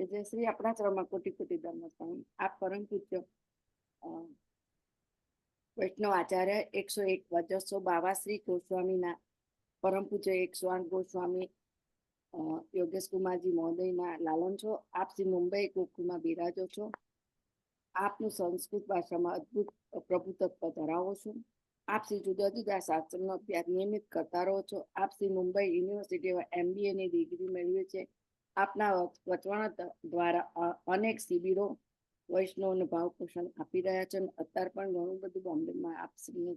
જે શ્રી આપણા ચરણમાં કોટી કોટી દંડ. આપ પરમ પૂજ્ય વૈષ્ણવ આચાર્ય 101 વજસ્સો બાવા શ્રી ગોસ્વામીના પરમ પૂજ્ય 108 ગોસ્વામી યોગેશ કુમારજી મહોદયના લાલન છો. આપ શ્રી મુંબઈ ગોકુળમાં બિરાજો છો. આપનું સંસ્કૃત ભાષામાં અદ્ભુત પ્રભુત્વ ધરાવો છો. આપ શ્રી જુદા જુદા શાસ્ત્રનો અભ્યાસ નિયમિત કરતા રહો છો. આપ શ્રી મુંબઈ યુનિવર્સિટીમાં MBA ની ડિગ્રી મેળવી છે. આપના વચવાણ દ્વારા અનેક શિબિરો વૈષ્ણવને ભાવ પોષણ આપી રહ્યા છે. અત્યારે પણ ઘણું બધું બોમ્બેમાં આપશ્રી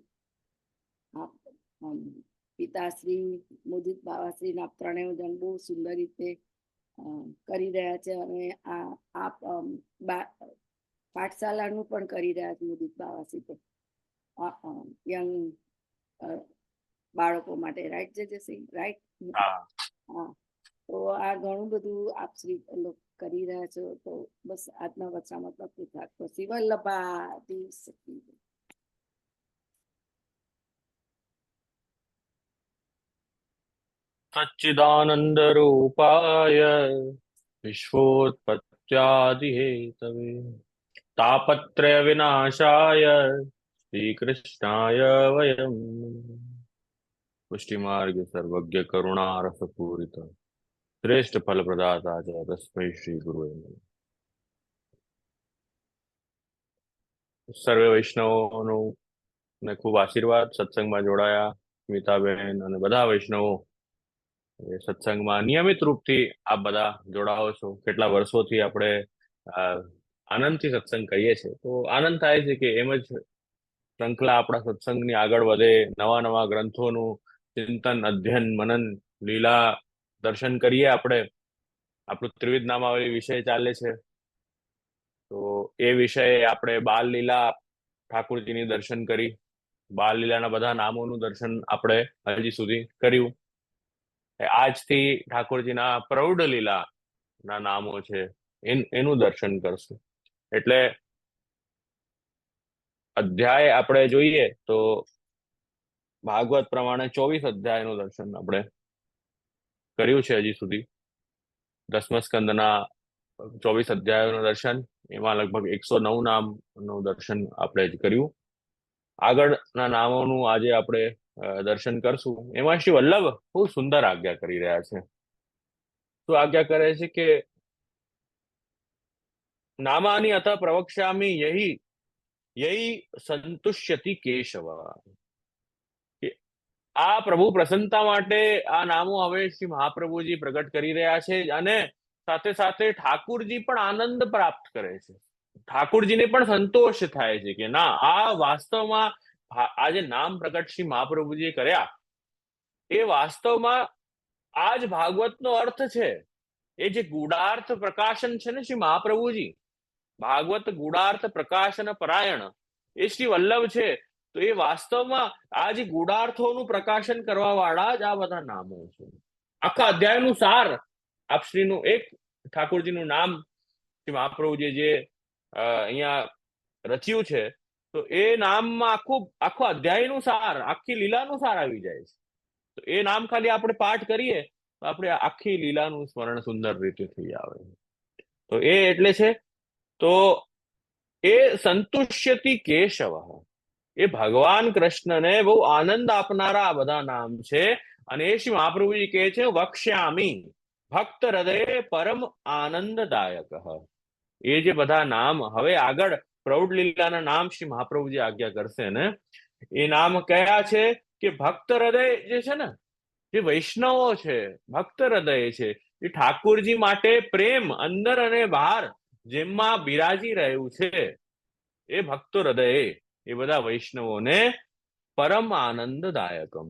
પિતાશ્રી મોદિત બાવાશ્રીના ત્રણેય જણ બહુ સુંદર રીતે કરી રહ્યા છે. અને આપ પાઠશાલાનું પણ કરી રહ્યા છે મોદિત બાવાશ્રી તો યંગ બાળકો માટે. રાઈટ જે સિંહ રાઈટ? હા. તો આ ઘણું બધું આપ શ્રી કરી રહ્યા છો. તો બસ આજના વચનામાં તો શિવલ્લભા દિવસ સચ્ચિદાનંદ રૂપાય વિશ્વોત્પત્યાદિ હેતવે તાપત્રય વિનાશાય શ્રી કૃષ્ણાય વયમ પુષ્ટિ માર્ગ સર્વજ્ઞ કરુણા રસ પૂરિત શ્રેષ્ઠ ફલ પ્રદાતા છે તસ્મૈ શ્રી ગુરુએ નમઃ. સર્વે વૈષ્ણવોનું ને ખૂબ આશીર્વાદ. સત્સંગમાં જોડાયા સ્મિતાબેન અને બધા વૈષ્ણવો સત્સંગમાં નિયમિત રૂપથી આપ બધા જોડાઓ છો. કેટલા વર્ષોથી આપણે આનંદથી સત્સંગ કરીએ છીએ. તો આનંદ થાય છે કે એમ જ શ્રૃંખલા આપણા સત્સંગની આગળ વધે. નવા નવા ગ્રંથોનું ચિંતન, અધ્યયન, મનન, લીલા દર્શન કરીએ. આપણું ત્રિવિધ નામાવલી વિષય ચાલે છે. તો એ વિષય આપણે બાલ લીલા ઠાકોરજીની દર્શન કરી. બાલ લીલાના બધા નામોનું દર્શન આપણે હજી સુધી કર્યું. આજથી ઠાકોરજીના પ્રૌઢ લીલા ના નામો છે એનું દર્શન કરશું. એટલે અધ્યાય આપણે જોઈએ તો ભાગવત પ્રમાણે 24 અધ્યાયનું દર્શન આપણે કર્યું છે હજી સુધી. 10મા સ્કંદના 24 અધ્યાયોનું દર્શન, એમાં લગભગ 109 નામનું દર્શન આપણે જ કર્યું. આગળના નામોનું આજે આપણે દર્શન કરશું. એમાં શ્રી વલ્લભ બહુ સુંદર આજ્ઞા કરી રહ્યા છે. શું આજ્ઞા કરે છે કે નામાની અથ પ્રવક્ષ્યામિ યહી સંતુષ્યતિ કેશવ. આ પ્રભુ પ્રસન્નતા માટે આ નામો હવે શ્રી મહાપ્રભુજી પ્રગટ કરી રહ્યા છે. અને સાથે સાથે ઠાકુરજી પણ આનંદ પ્રાપ્ત કરે છે. ઠાકુરજીને પણ સંતોષ થાય છે કે ના, આ વાસ્તવમાં આ જે નામ પ્રગટ શ્રી મહાપ્રભુજીએ કર્યા એ વાસ્તવમાં આ જ ભાગવતનો અર્થ છે. એ જે ગૂઢાર્થ પ્રકાશન છે ને શ્રી મહાપ્રભુજી, ભાગવત ગૂઢાર્થ પ્રકાશન પરાયણ એ શ્રી વલ્લભ છે. તો એ વાસ્તવમાં આ જે ગૂઢાર્થોનું પ્રકાશન કરવા વાળા જ આ બધા નામો છે. આખા અધ્યાયનું સાર આપશ્રીનું એક ઠાકોરજીનું નામ શ્રી મહાપ્રભુજી જે અહીંયા રચ્યું છે, તો એ નામમાં આખો અધ્યાયનું સાર, આખી લીલાનું સાર આવી જાય છે. તો એ નામ ખાલી આપણે પાઠ કરીએ તો આપણે આખી લીલાનું સ્મરણ સુંદર રીતે થઈ આવે. તો એ એટલે છે તો એ સંતુષ્યતિ કેશવ, એ ભગવાન કૃષ્ણને બહુ આનંદ આપનારા આ બધા નામ છે. અને એ શ્રી મહાપ્રભુજી કહે છે વક્ષ્યામી ભક્ત હૃદય પરમ આનંદદાયક. એ જે બધા નામ હવે આગળ પ્રૌઢ લીલાના નામ શ્રી મહાપ્રભુજી આજ્ઞા કરશે ને, એ નામ કયા છે કે ભક્ત હૃદય જે છે ને, જે વૈષ્ણવો છે, ભક્ત હૃદય છે, એ ઠાકોરજી માટે પ્રેમ અંદર અને બહાર જેમાં બિરાજી રહ્યું છે, એ ભક્તો હૃદય એ બધા વૈષ્ણવોને પરમ આનંદદાયકમ,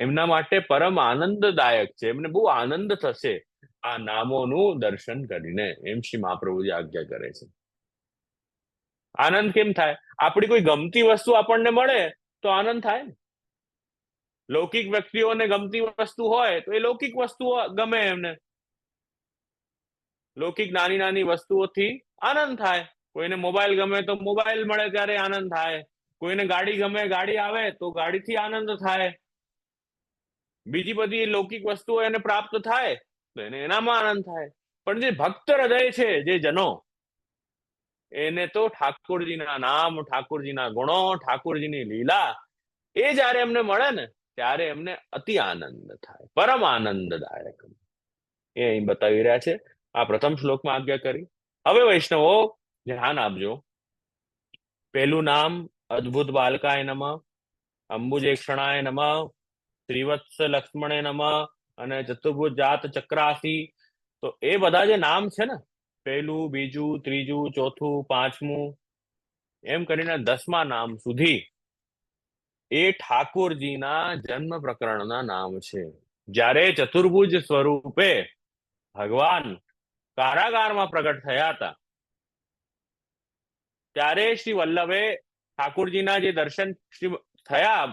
એમના માટે પરમ આનંદદાયક છે. એમને બહુ આનંદ થશે આ નામોનું દર્શન કરીને, એમ શ્રી મહાપ્રભુજી આજ્ઞા કરે છે. આનંદ કેમ થાય? આપણી કોઈ ગમતી વસ્તુ આપણને મળે તો આનંદ થાય ને. લૌકિક વ્યક્તિઓને ગમતી વસ્તુ હોય તો એ લૌકિક વસ્તુઓ ગમે એમને. લૌકિક નાની નાની વસ્તુઓથી આનંદ થાય. કોઈને મોબાઈલ ગમે તો મોબાઈલ મળે ત્યારે આનંદ થાય. કોઈને ગાડી ગમે, ગાડી આવે તો ગાડીથી આનંદ થાય. બીજી બધી લૌકિક વસ્તુઓ એને પ્રાપ્ત થાય તો એને એનામાં આનંદ થાય. પણ જે ભક્ત હૃદય છે, જે જનો, એને તો ઠાકોરજીના નામ, ઠાકોરજીના ગુણો, ઠાકોરજીની લીલા એ જયારે એમને મળે ને ત્યારે એમને અતિ આનંદ થાય, પરમ આનંદદાયક. એ અહીં બતાવી રહ્યા છે. આ પ્રથમ શ્લોકમાં આજ્ઞા કરી. હવે વૈષ્ણવો ધ્યાન આપજો. પહેલું નામ અદ્ભુત બાલકાય નમઃ, અંબુજેક્ષણાય નમઃ, શ્રીવત્સ લક્ષ્મણે નમઃ અને ચતુર્ભુજ જાત ચક્રાસી. તો એ બધા જે નામ છે ને, પહેલું, બીજું, ત્રીજું, ચોથું, પાંચમું, એમ કરીને 10મા નામ સુધી એ ઠાકોરજીના જન્મ પ્રકરણના નામ છે. જ્યારે ચતુર્ભુજ સ્વરૂપે ભગવાન કારાગારમાં પ્રગટ થયા હતા ત્યારે શ્રી વલ્લભે ઠાકોરજીના જે દર્શન થયા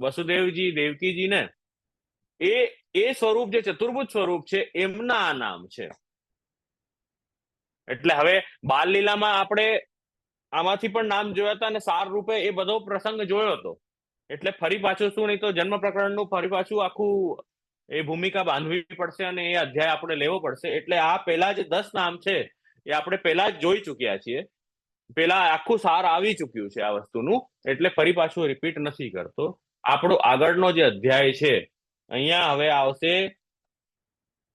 વસુદેવજી દેવકીજીને, એ સ્વરૂપ જે ચતુર્ભુજ સ્વરૂપ છે એમના આ નામ છે. એટલે હવે બાલ લીલામાં આપણે આમાંથી પણ નામ જોયા હતા અને સાર રૂપે એ બધો પ્રસંગ જોયો હતો. એટલે ફરી પાછું શું, નહીં તો જન્મ પ્રકરણનું ફરી પાછું આખું એ ભૂમિકા બાંધવી પડશે અને એ અધ્યાય આપણે લેવો પડશે. એટલે આ પેલા જે 10 નામ છે એ આપણે પેલા જ જોઈ ચુક્યા છીએ. પેલા આખું સાર આવી ચુક્યું છે આ વસ્તુનું, એટલે ફરી પાછું રિપીટ નથી કરતો. આપણો આગળનો જે અધ્યાય છે, અહીંયા હવે આવશે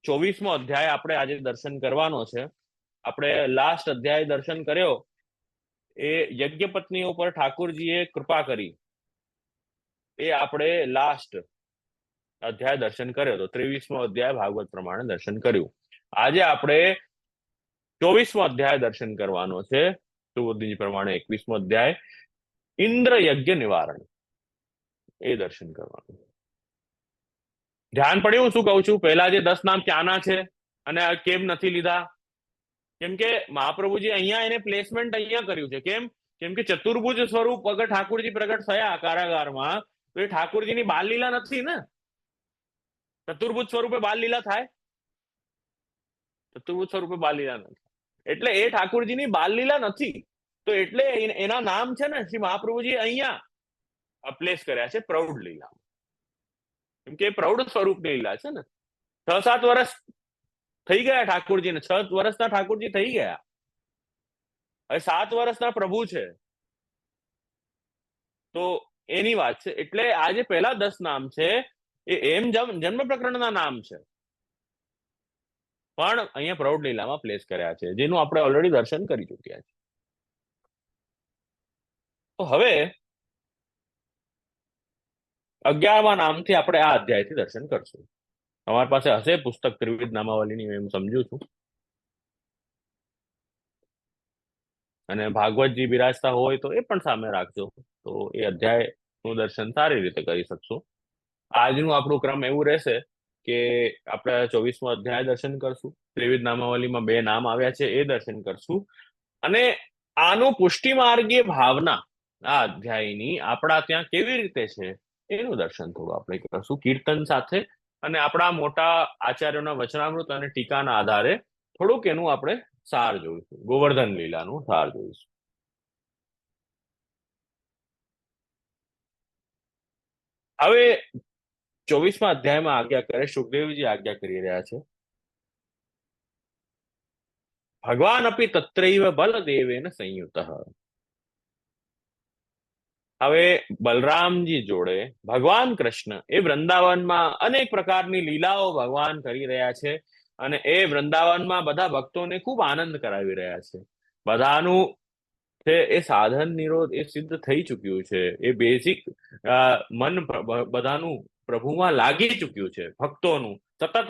24મો અધ્યાય આપણે આજે દર્શન કરવાનો છે. આપણે લાસ્ટ અધ્યાય દર્શન કર્યો એ યજ્ઞપત્નીઓ પર ઠાકોરજીએ કૃપા કરી, એ આપણે લાસ્ટ અધ્યાય દર્શન કર્યો તો 23મો અધ્યાય ભાગવત પ્રમાણે દર્શન કર્યું. આજે આપણે 24મો અધ્યાય દર્શન કરવાનો છે, સુબોધજી પ્રમાણે 21મો અધ્યાય ઇન્દ્ર યજ્ઞ નિવારણ, એ દર્શન કરવાનું. ધ્યાન પડ્યું શું કહું છું? પહેલા જે 10 નામ ક્યાંના છે અને કેમ નથી લીધા? કેમ કે મહાપ્રભુજી અહીંયા એને પ્લેસમેન્ટ અહીંયા કર્યું છે. કેમ કે ચતુર્ભુજ સ્વરૂપ અગર ઠાકોરજી પ્રગટ થયા કારાગારમાં, તો એ ઠાકોરજીની બાલ લીલા નથી ને. ચતુર્ભુજ સ્વરૂપે બાલ લીલા થાય? ચતુર્ભુજ સ્વરૂપે બાલ લીલા નથી, એટલે એ ઠાકોરજીની બાલ લીલા નથી. તો એટલે એના નામ છે ને શ્રી મહાપ્રભુજી અહીંયા પ્લેસ કર્યા છે પ્રૌઢ લીલા. કેમ કે પ્રૌઢ સ્વરૂપની લીલા છે ને. 6-7 વર્ષ થઈ ગયા ઠાકોરજીને, 6 વર્ષના ઠાકોરજી થઈ ગયા, હવે 7 વર્ષના પ્રભુ છે, તો એની વાત છે. એટલે આ જે પહેલા 10 નામ છે એ એમ જન્મ પ્રકરણના નામ છે, પણ અહીંયા પ્રૌઢ લીલામાં પ્લેસ કર્યા છે, જેનું આપણે ઓલરેડી દર્શન કરી ચુક્યા છે. તો હવે 11મા નામથી આપણે આ અધ્યાયથી દર્શન કરશું. તમારી પાસે હશે પુસ્તક ત્રિવિધ નામાવલીની, એમ સમજુ છું, અને ભાગવતજી બિરાજતા હોય તો એ પણ સામે રાખજો, તો એ અધ્યાયનું દર્શન સારી રીતે કરી શકશો. આજનું આપણું ક્રમ એવું રહેશે કે આપણે 24મો અધ્યાય દર્શન કરશું, ત્રિવિધ નામાવલીમાં 2 નામ આવ્યા છે એ દર્શન કરશું, અને આનું પુષ્ટિ માર્ગીય ભાવના આ અધ્યાયની આપણા ત્યાં કેવી રીતે છે એનું દર્શન થોડું આપણે કરશું કીર્તન સાથે, અને આપણા મોટા આચાર્યોના વચનામૃત અને ટીકાના આધારે થોડુંક એનું આપણે સાર જોઈશું, ગોવર્ધન લીલાનું સાર જોઈશું. હવે 24મા અધ્યાયમાં આજ્ઞા કરે, સુખદેવજી આજ્ઞા કરી રહ્યા છે. ભગવાન અપી તત્રૈવ બલદેવેન સંયુતઃ. હવે બલરામજી જોડે ભગવાન કૃષ્ણ એ વૃંદાવનમાં અનેક પ્રકારની લીલાઓ ભગવાન કરી રહ્યા છે, અને એ વૃંદાવનમાં બધા ભક્તોને ખૂબ આનંદ કરાવી રહ્યા છે. બધાનું છે એ સાધન નિરોધ એ સિદ્ધ થઈ ચુક્યું છે, એ બેઝિક મન બધાનું પ્રભુમાં લાગી ચુક્યું છે. ભક્તોનું સતત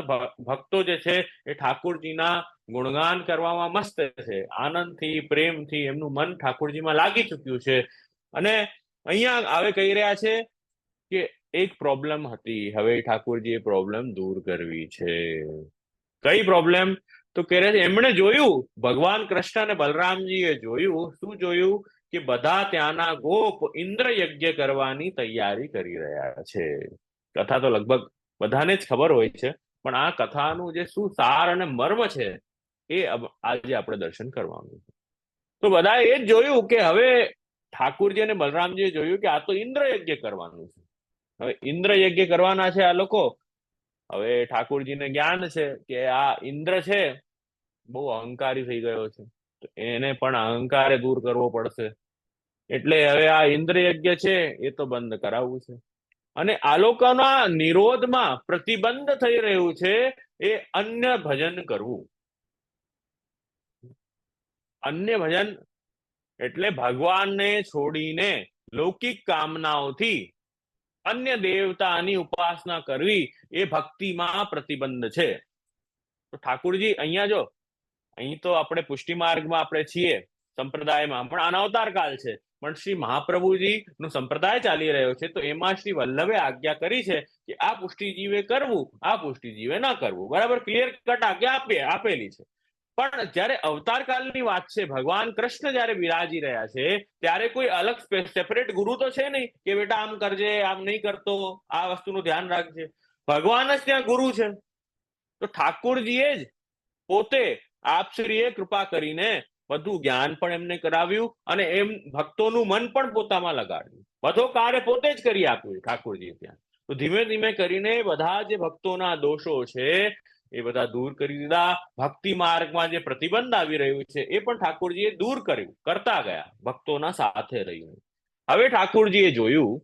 ભક્તો જે છે એ ઠાકોરજીના ગુણગાન કરવામાં મસ્ત છે, આનંદથી પ્રેમથી એમનું મન ઠાકોરજીમાં લાગી ચુક્યું છે. અને અહીંયા હવે કહી રહ્યા છે કે એક પ્રોબ્લેમ હતી, હવે ઠાકોરજી એ પ્રોબ્લેમ દૂર કરવી છે. કઈ પ્રોબ્લેમ? તો કહે છે એમણે જોયું, ભગવાન કૃષ્ણ અને બલરામજીએ જોયું. શું જોયું? કે બધા ત્યાંના ગોપ ઇન્દ્ર યજ્ઞ કરવાની તૈયારી કરી રહ્યા છે. કથા તો લગભગ બધાને જ ખબર હોય છે, પણ આ કથાનું જે શું સાર અને મર્મ છે એ આજે આપણે દર્શન કરવાનું છે. તો બધાએ એ જ જોયું કે હવે ઠાકુરજી અને બલરામજીએ જોયું કે આ તો ઇન્દ્ર યજ્ઞ કરવાનું છે. હવે ઇન્દ્ર યજ્ઞ કરવાના છે આ લોકો, હવે ઠાકોરજીને જ્ઞાન છે કે આ ઇન્દ્ર છે બહુ અહંકારી થઈ ગયો છે, તો એને પણ અહંકારે દૂર કરવો પડશે. એટલે હવે આ ઇન્દ્ર યજ્ઞ છે એ તો બંધ કરાવવું છે. અને આ લોકોના નિરોધમાં પ્રતિબંધ થઈ રહ્યું છે એ અન્ય ભજન કરવું. અન્ય ભજન એટલે ભગવાનને છોડીને લૌકિક કામનાઓથી અન્ય દેવતાની ઉપાસના કરવી એ ભક્તિમાં પ્રતિબંધ છે. તો ઠાકુરજી અહીંયા જો, અહીં તો આપણે પુષ્ટિ માર્ગમાં આપણે છીએ સંપ્રદાયમાં, પણ અનવતાર કાળ છે, પણ શ્રી મહાપ્રભુજી નો સંપ્રદાય ચાલી રહ્યો છે, તો એમાં શ્રી વલ્લભે આજ્ઞા કરી છે કે આ પુષ્ટિજીવે કરવું, આ પુષ્ટિજીવે ન કરવું. બરાબર ક્લિયર કટ આજ્ઞા આપેલી છે. પણ જયારે અવતાર કાળની વાત છે, ભગવાન કૃષ્ણ જયારે બિરાજી રહ્યા છે, ત્યારે કોઈ અલગ સેપરેટ ગુરુ તો છે નહીં કે બેટા આમ કરજે, આમ નહીં કરતો, આ વસ્તુનું ધ્યાન રાખજે. ભગવાન જ ત્યાં ગુરુ છે. તો ઠાકોરજીએ જ પોતે આપશ્રીએ કૃપા કરીને બધું જ્ઞાન પણ એમને કરાવ્યું અને એમ ભક્તોનું મન પણ પોતામાં લગાડ્યું. બધો કાર્ય પોતે જ કરી આપ્યું ઠાકોરજી ત્યાં. તો ધીમે ધીમે કરીને બધા જે ભક્તોના દોષો છે એ બધા દૂર કરી દીધા. ભક્તિ માર્ગમાં જે પ્રતિબંધ આવી રહ્યું છે એ પણ ઠાકોરજીએ દૂર કર્યું, કરતા ગયા, ભક્તોના સાથે રહ્યું. હવે ઠાકોરજીએ જોયું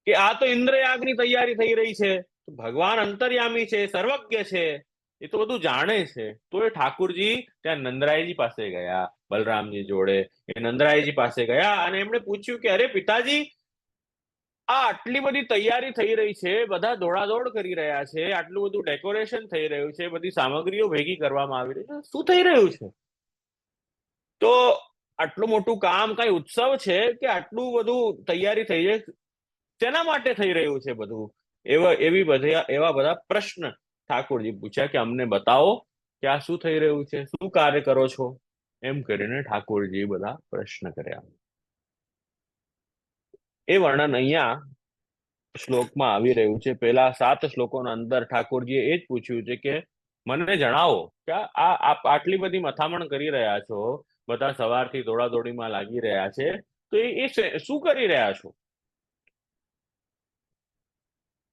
કે આ તો ઇન્દ્રયાગની તૈયારી થઈ રહી છે, ભગવાન અંતર્યામી છે, સર્વજ્ઞ છે, એ તો બધું જાણે છે. તો એ ઠાકોરજી ત્યાં નંદરાયજી પાસે ગયા, બલરામજી જોડે. એ નંદરાયજી પાસે ગયા અને એમણે પૂછ્યું કે અરે પિતાજી, આ આટલી બધી તૈયારી થઈ રહી છે, બધા દોડાદોડ કરી રહ્યા છે, આટલું બધું ડેકોરેશન થઈ રહ્યું છે, બધી સામગ્રીઓ ભેગી કરવામાં આવી રહી છે, શું થઈ રહ્યું છે? તો આટલું મોટું કામ, કઈ ઉત્સવ છે કે આટલું બધું તૈયારી થઈ છે, શેના માટે થઈ રહ્યું છે બધું? એવા બધા પ્રશ્ન ઠાકોરજી પૂછ્યા કે અમને બતાવો કે આ શું થઈ રહ્યું છે, શું કાર્ય કરો છો? એમ કરીને ઠાકોરજી બધા પ્રશ્ન કર્યા. એ વર્ણન અહીંયા શ્લોકમાં આવી રહ્યું છે. પેલા 7 શ્લોકોના અંદર ઠાકોરજીએ એ જ પૂછ્યું છે કે મને જણાવો કે આપ આટલી બધી મથામણ કરી રહ્યા છો, બધા સવારથી દોડાદોડીમાં લાગી રહ્યા છે, તો એ શું કરી રહ્યા છો?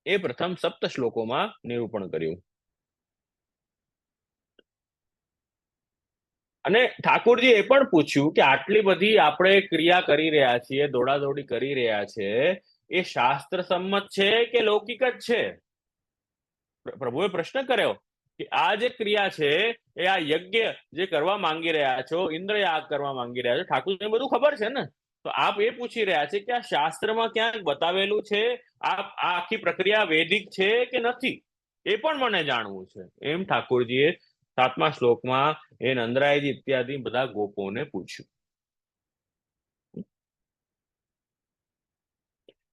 એ પ્રથમ 7 શ્લોકોમાં નિરૂપણ કર્યું. અને ઠાકોરજી એ પણ પૂછ્યું કે આટલી બધી આપણે ક્રિયા કરી રહ્યા છીએ, દોડાદોડી કરી રહ્યા છે, એ શાસ્ત્ર સંમત છે કે લૌકિક જ છે? પ્રભુએ પ્રશ્ન કર્યો કે આ જે ક્રિયા છે એ આ યજ્ઞ જે કરવા માંગી રહ્યા છો, ઇન્દ્રયાગ કરવા માંગી રહ્યા છો, ઠાકોરજીને બધું ખબર છે ને, તો આપ એ પૂછી રહ્યા છે કે આ શાસ્ત્રમાં ક્યાંક બતાવેલું છે, આ આખી પ્રક્રિયા વૈદિક છે કે નથી, એ પણ મને જાણવું છે. એમ ઠાકોરજીએ 7મા શ્લોકમાં એ નંદરાયજી ઇત્યાદિ બધા ગોપોને પૂછ્યું.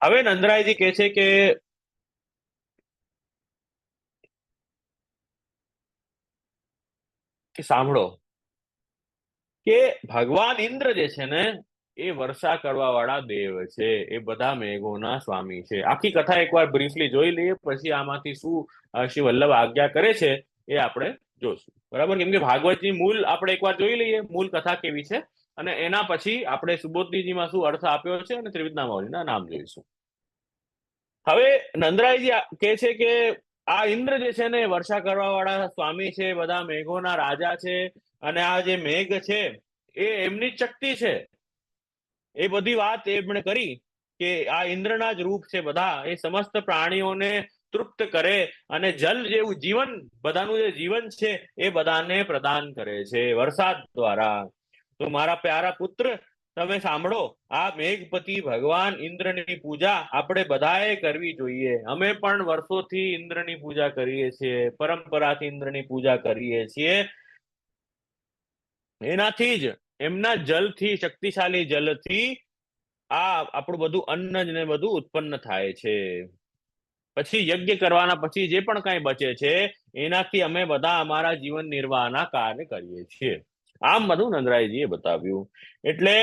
હવે નંદરાયજી કહે છે કે સાંભળો કે ભગવાન ઇન્દ્ર જે છે ને એ વર્ષા કરવા વાળા દેવ છે, એ બધા મેઘોના સ્વામી છે. આખી કથા એકવાર બ્રીફલી જોઈ લઈએ, પછી આમાંથી શું શ્રી વલ્લભ આજ્ઞા કરે છે એ આપણે જોશું. બરાબર, કેમ કે ભાગવતની મૂળ આપણે એકવાર જોઈ લઈએ, મૂળ કથા કેવી છે, અને એના પછી આપણે સુબોધજીમાં શું અર્થ આપ્યો છે અને ત્રિવિધનામાવલીના નામ જોઈશું. હવે નંદરાયજી કહે છે કે આ ઇન્દ્ર જે છે ને વર્ષા કરવા વાળા સ્વામી છે, બધા મેઘોના રાજા છે, અને આ જે મેઘ છે એ એમની જ શક્તિ છે. એ બધી વાત એમણે કરી કે આ ઇન્દ્રના જ રૂપ છે બધા, એ સમસ્ત પ્રાણીઓને તૃપ્ત કરે અને જલ જેવું જીવન, બધાનું જે જીવન છે એ બધાને પ્રદાન કરે છે વરસાદ દ્વારા. તો મારા પ્યારા પુત્ર, તમે સાંભળો, આ મેઘપતિ ભગવાન ઇન્દ્રની પૂજા આપણે બધાએ કરવી જોઈએ. અમે પણ વર્ષોથી ઇન્દ્રની પૂજા કરીએ છીએ, પરંપરાથી ઇન્દ્રની પૂજા કરીએ છીએ. એનાથી જ, એમના જલથી, શક્તિશાળી જલથી આ આપણું બધું અન્ન ને બધું ઉત્પન્ન થાય છે. પછી યજ્ઞ કરવાના પછી જે પણ કઈ બચે છે એનાથી અમે બધા અમારા જીવન નિર્વાહના કાર્ય કરીએ છીએ. આમ બધું નંદરાયજીએ બતાવ્યું. એટલે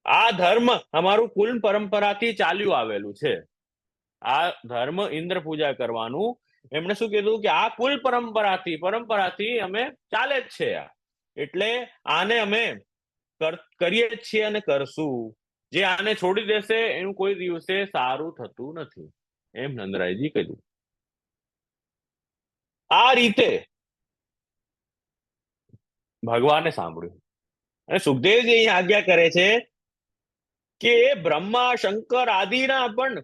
આ ધર્મ અમારું કુલ પરંપરાથી ચાલ્યું આવેલું છે. આ ધર્મ ઇન્દ્ર પૂજા કરવાનું, એમણે શું કીધું કે આ કુલ પરંપરાથી અમે ચાલે જ છે. એટલે આને અમે કરીએ જ છીએ અને કરશું. જે આને છોડી દેશે એનું કોઈ દિવસે સારું થતું નથી. એમ નંદરાયજી કીધું. આ રીતે ભગવાને સાંભળ્યું અને સુખદેવજી અહીં આજ્ઞા કરે છે કે બ્રહ્મા શંકર આદિના પણ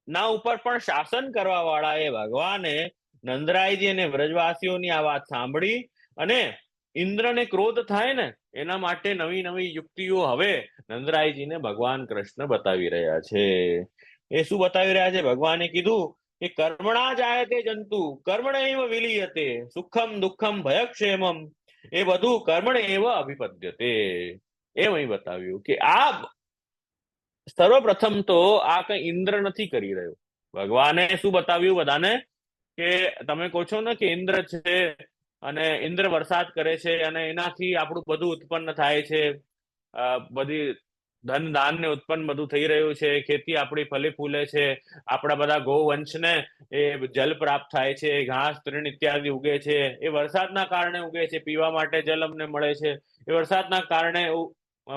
ના ઉપર પણ શાસન કરવા વાળા એ ભગવાને નંદરાયજી અને વ્રજવાસીઓની આ વાત સાંભળી અને ઇન્દ્રને ક્રોધ થાય ને એના માટે નવી નવી યુક્તિઓ હવે નંદરાયજીને ભગવાન કૃષ્ણ બતાવી રહ્યા છે. એ શું બતાવી રહ્યા છે? ભગવાને કીધું કે કર્મણા જાયતે જંતુ કર્મણૈવ વિલીયતે સુખમ દુઃખમ ભયક્ષેમમ એ બધું કર્મણૈવ અભિપદ્યતે. એમ અહીં બતાવ્યું કે આ સર્વપ્રથમ તો આ કઈ ઇન્દ્ર નથી કરી રહ્યો. ભગવાને શું બતાવ્યું બધાને કે તમે કહો છો ને કે ઇન્દ્ર છે અને ઇન્દ્ર વરસાદ કરે છે અને એનાથી આપણું બધું ઉત્પન્ન થાય છે, બધી ધન ધાન ને ઉત્પન્ન બધું થઈ રહ્યું છે, ખેતી આપણી ફલે ફૂલે છે, આપણા બધા ગૌવંશને એ જલ પ્રાપ્ત થાય છે, ઘાસ તૃણ ઇત્યાદિ ઉગે છે, એ વરસાદના કારણે ઉગે છે, પીવા માટે જલ અમને મળે છે, એ વરસાદના કારણે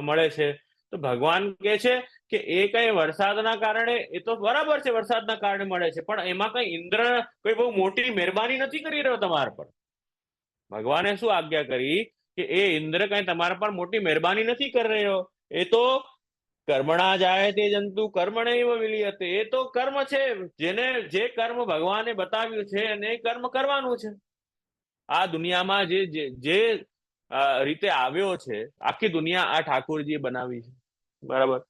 મળે છે. તો ભગવાન કહે છે કે એ કઈ વરસાદના કારણે, એ તો બરાબર છે વરસાદના કારણે મળે છે, પણ એમાં કઈ ઇન્દ્ર કોઈ બહુ મોટી મહેરબાની નથી કરી રહ્યો તમારા પર. ભગવાને શું આજ્ઞા કરી કે એ ઇન્દ્ર કઈ તમારા પર મોટી મહેરબાની નથી કરી રહ્યો, એ તો કર્મણા જાય તે જંતુ કર્મણૈવ વિલીયતે, એ તો કર્મ છે, જેને જે કર્મ ભગવાને બતાવ્યું છે અને એ કર્મ કરવાનું છે. આ દુનિયામાં જે રીતે આવ્યો છે, આખી દુનિયા આ ઠાકોરજીએ બનાવી છે, બરાબર.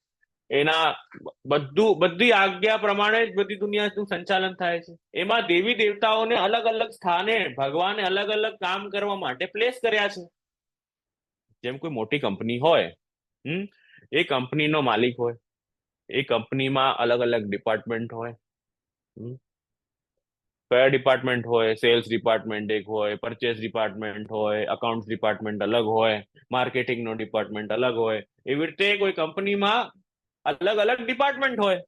એના બધી આજ્ઞા પ્રમાણે જ બધી દુનિયાનું સંચાલન થાય છે. એમાં દેવી દેવતાઓને અલગ અલગ સ્થાને ભગવાને અલગ અલગ કામ કરવા માટે પ્લેસ કર્યા છે. જેમ કોઈ મોટી કંપની હોય, એ કંપનીનો માલિક હોય, એ કંપનીમાં અલગ અલગ ડિપાર્ટમેન્ટ હોય. કયા ડિપાર્ટમેન્ટ હોય? સેલ્સ ડિપાર્ટમેન્ટ એક હોય, પરચેસ ડિપાર્ટમેન્ટ હોય, અકાઉન્ટ્સ ડિપાર્ટમેન્ટ અલગ હોય, માર્કેટિંગનો ડિપાર્ટમેન્ટ અલગ હોય. એવી રીતે કોઈ કંપનીમાં અલગ અલગ ડિપાર્ટમેન્ટ હોય.